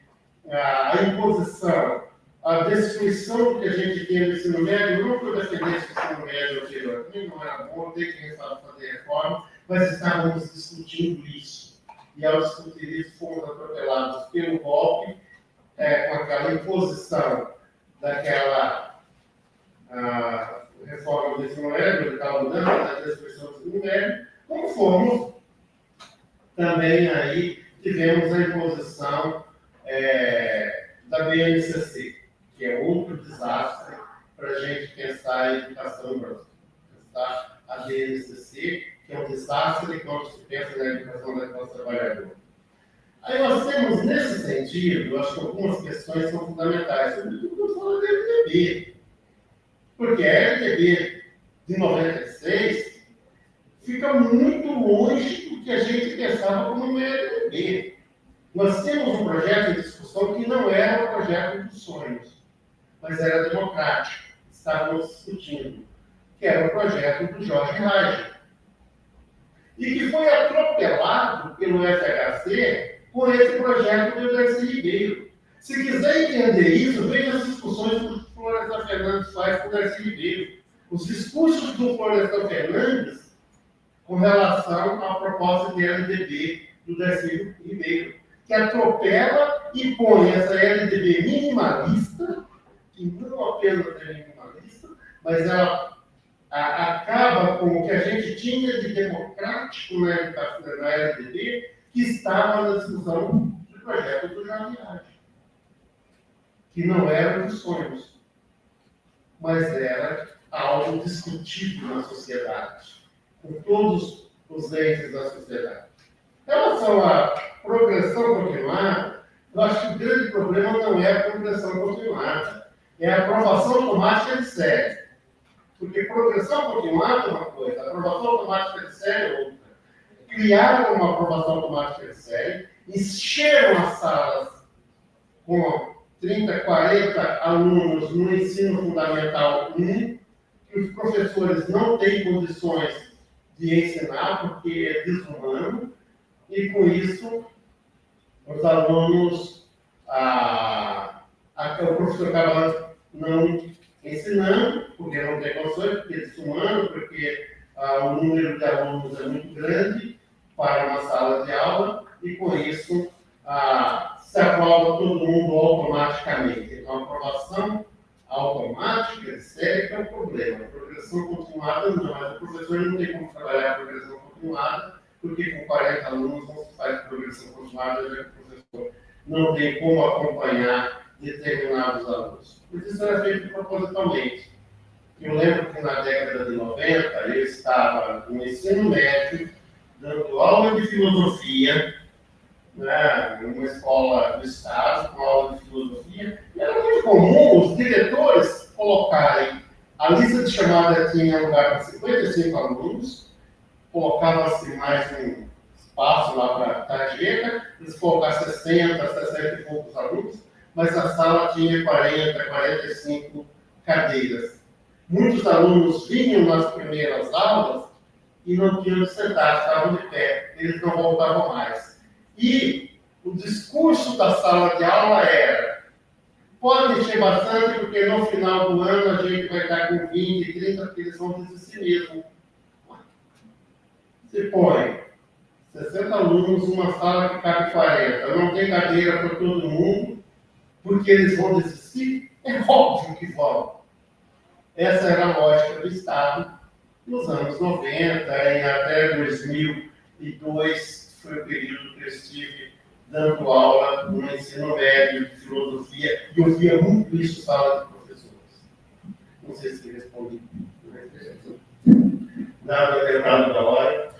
a imposição, a destruição que a gente tem no ensino médio, não por defender esse ensino médio anterior, não era bom, tem que fazer reforma, mas estávamos discutindo isso. E ao discutir isso, fomos atropelados pelo golpe, com aquela imposição daquela reforma do ensino médio, daquela mudança da destruição do ensino médio, como fomos também aí, tivemos a imposição da BNCC, que é outro desastre para a gente pensar a educação brasileira. Pensar a BNCC, que é um desastre quando se pensa na educação da classe trabalhadora. Aí nós temos, nesse sentido, acho que algumas questões são fundamentais, sobretudo quando fala da LDB. Porque a LDB de 96 fica muito longe do que a gente pensava como uma LDB. Nós temos um projeto de discussão que não era o projeto dos sonhos, mas era democrático. Estávamos discutindo, que era o projeto do Jorge Reich. E que foi atropelado pelo FHC com esse projeto do Darcy Ribeiro. Se quiser entender isso, veja as discussões que o Florestan Fernandes faz com o Darcy Ribeiro. Os discursos do Florestan Fernandes com relação à proposta de LDB do Darcy Ribeiro, que atropela e põe essa LDB minimalista, que não apenas é minimalista, mas ela acaba com o que a gente tinha de democrático na LDB, que estava na discussão do projeto do Jamiage, que não era dos sonhos, mas era algo discutido na sociedade, com todos os entes da sociedade. Em relação à progressão continuada, eu acho que o grande problema não é a progressão continuada, é a aprovação automática de série. Porque progressão continuada é uma coisa, aprovação automática de série é outra. Criaram uma aprovação automática de série, encheram as salas com 30, 40 alunos no ensino fundamental 1, que os professores não têm condições de ensinar, porque é desumano, e com isso os alunos, o professor acaba não ensinando, porque não tem condições, porque é desumano, porque o número de alunos é muito grande para uma sala de aula, e com isso se aprova todo mundo automaticamente. Então, a aprovação automática de série que é o problema. A progressão continuada não, mas o professor não tem como trabalhar a progressão continuada, porque com 40 alunos não se faz progressão continuada, já que o professor não tem como acompanhar determinados alunos. Por isso era feito propositalmente. Eu lembro que na década de 90 eu estava no ensino médio, dando aula de filosofia, né, em uma escola do Estado, com aula de filosofia, e era muito comum os diretores colocarem, a lista de chamada tinha lugar para 55 alunos, colocava-se mais um espaço lá para a tarjeta, eles colocavam 60 e poucos alunos, mas a sala tinha 40, 45 cadeiras. Muitos alunos vinham nas primeiras aulas e não tinham de sentar, estavam de pé, eles não voltavam mais. E o discurso da sala de aula era: pode encher bastante, porque no final do ano a gente vai estar com 20, 30, porque eles vão dizer si mesmo. Você põe 60 alunos numa sala que cabe 40, não tem cadeira para todo mundo, porque eles vão desistir? É óbvio que vão. Essa era a lógica do Estado nos anos 90, e até 2002 foi o período que eu estive dando aula no ensino médio de filosofia, e eu via muito isso em sala de professores. Não sei se respondi. Nada adiantado da hora.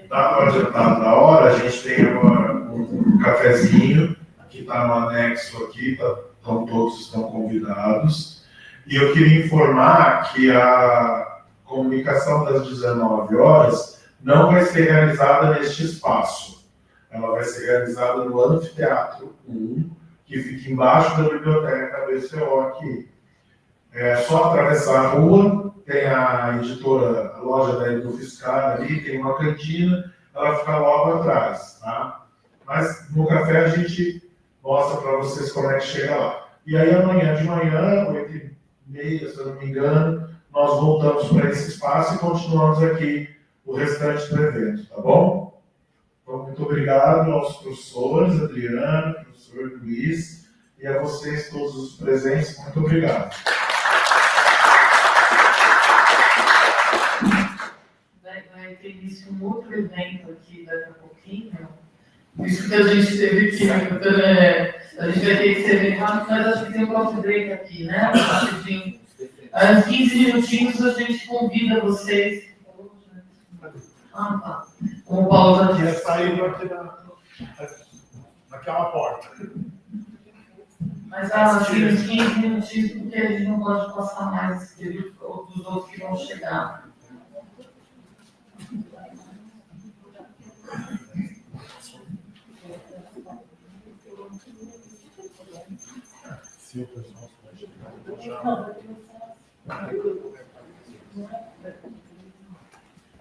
Dado o adiantado da hora, a gente tem agora um cafezinho que está no anexo aqui, então todos estão convidados. E eu queria informar que a comunicação das 19 horas não vai ser realizada neste espaço. Ela vai ser realizada no Anfiteatro 1, que fica embaixo da biblioteca BCO aqui. É só atravessar a rua, tem a editora, a loja da Edu Fiscal ali, tem uma cantina, ela fica logo atrás, tá? Mas no café a gente mostra para vocês como é que chega lá. E aí amanhã de manhã, 8h30, se eu não me engano, nós voltamos para esse espaço e continuamos aqui o restante do evento, tá bom? Então, muito obrigado aos professores, Adriano, professor Luiz, e a vocês todos os presentes, muito obrigado. Vai ter início um outro evento aqui daqui a pouquinho. Isso que a gente teve que. A gente vai ter que ser bem rápido, mas acho que tem um coffee break aqui, né? Rapidinho. Em 15 minutinhos a gente convida vocês. Tá. Como o Paulo já disse. Saiu naquela porta. Mas acho que uns 15 minutinhos, porque a gente não pode passar mais esse período dos outros que vão chegar.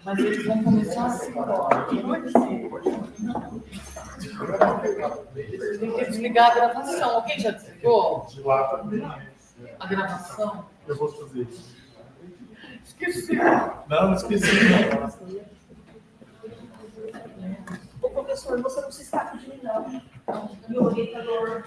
Mas eles vão começar assim, tem que desligar a gravação. Alguém já desligou? De lá também. A gravação? Eu vou fazer isso. Esqueci. Não esqueci. Ô, professor, você não se escapa de mim, não. Meu orientador.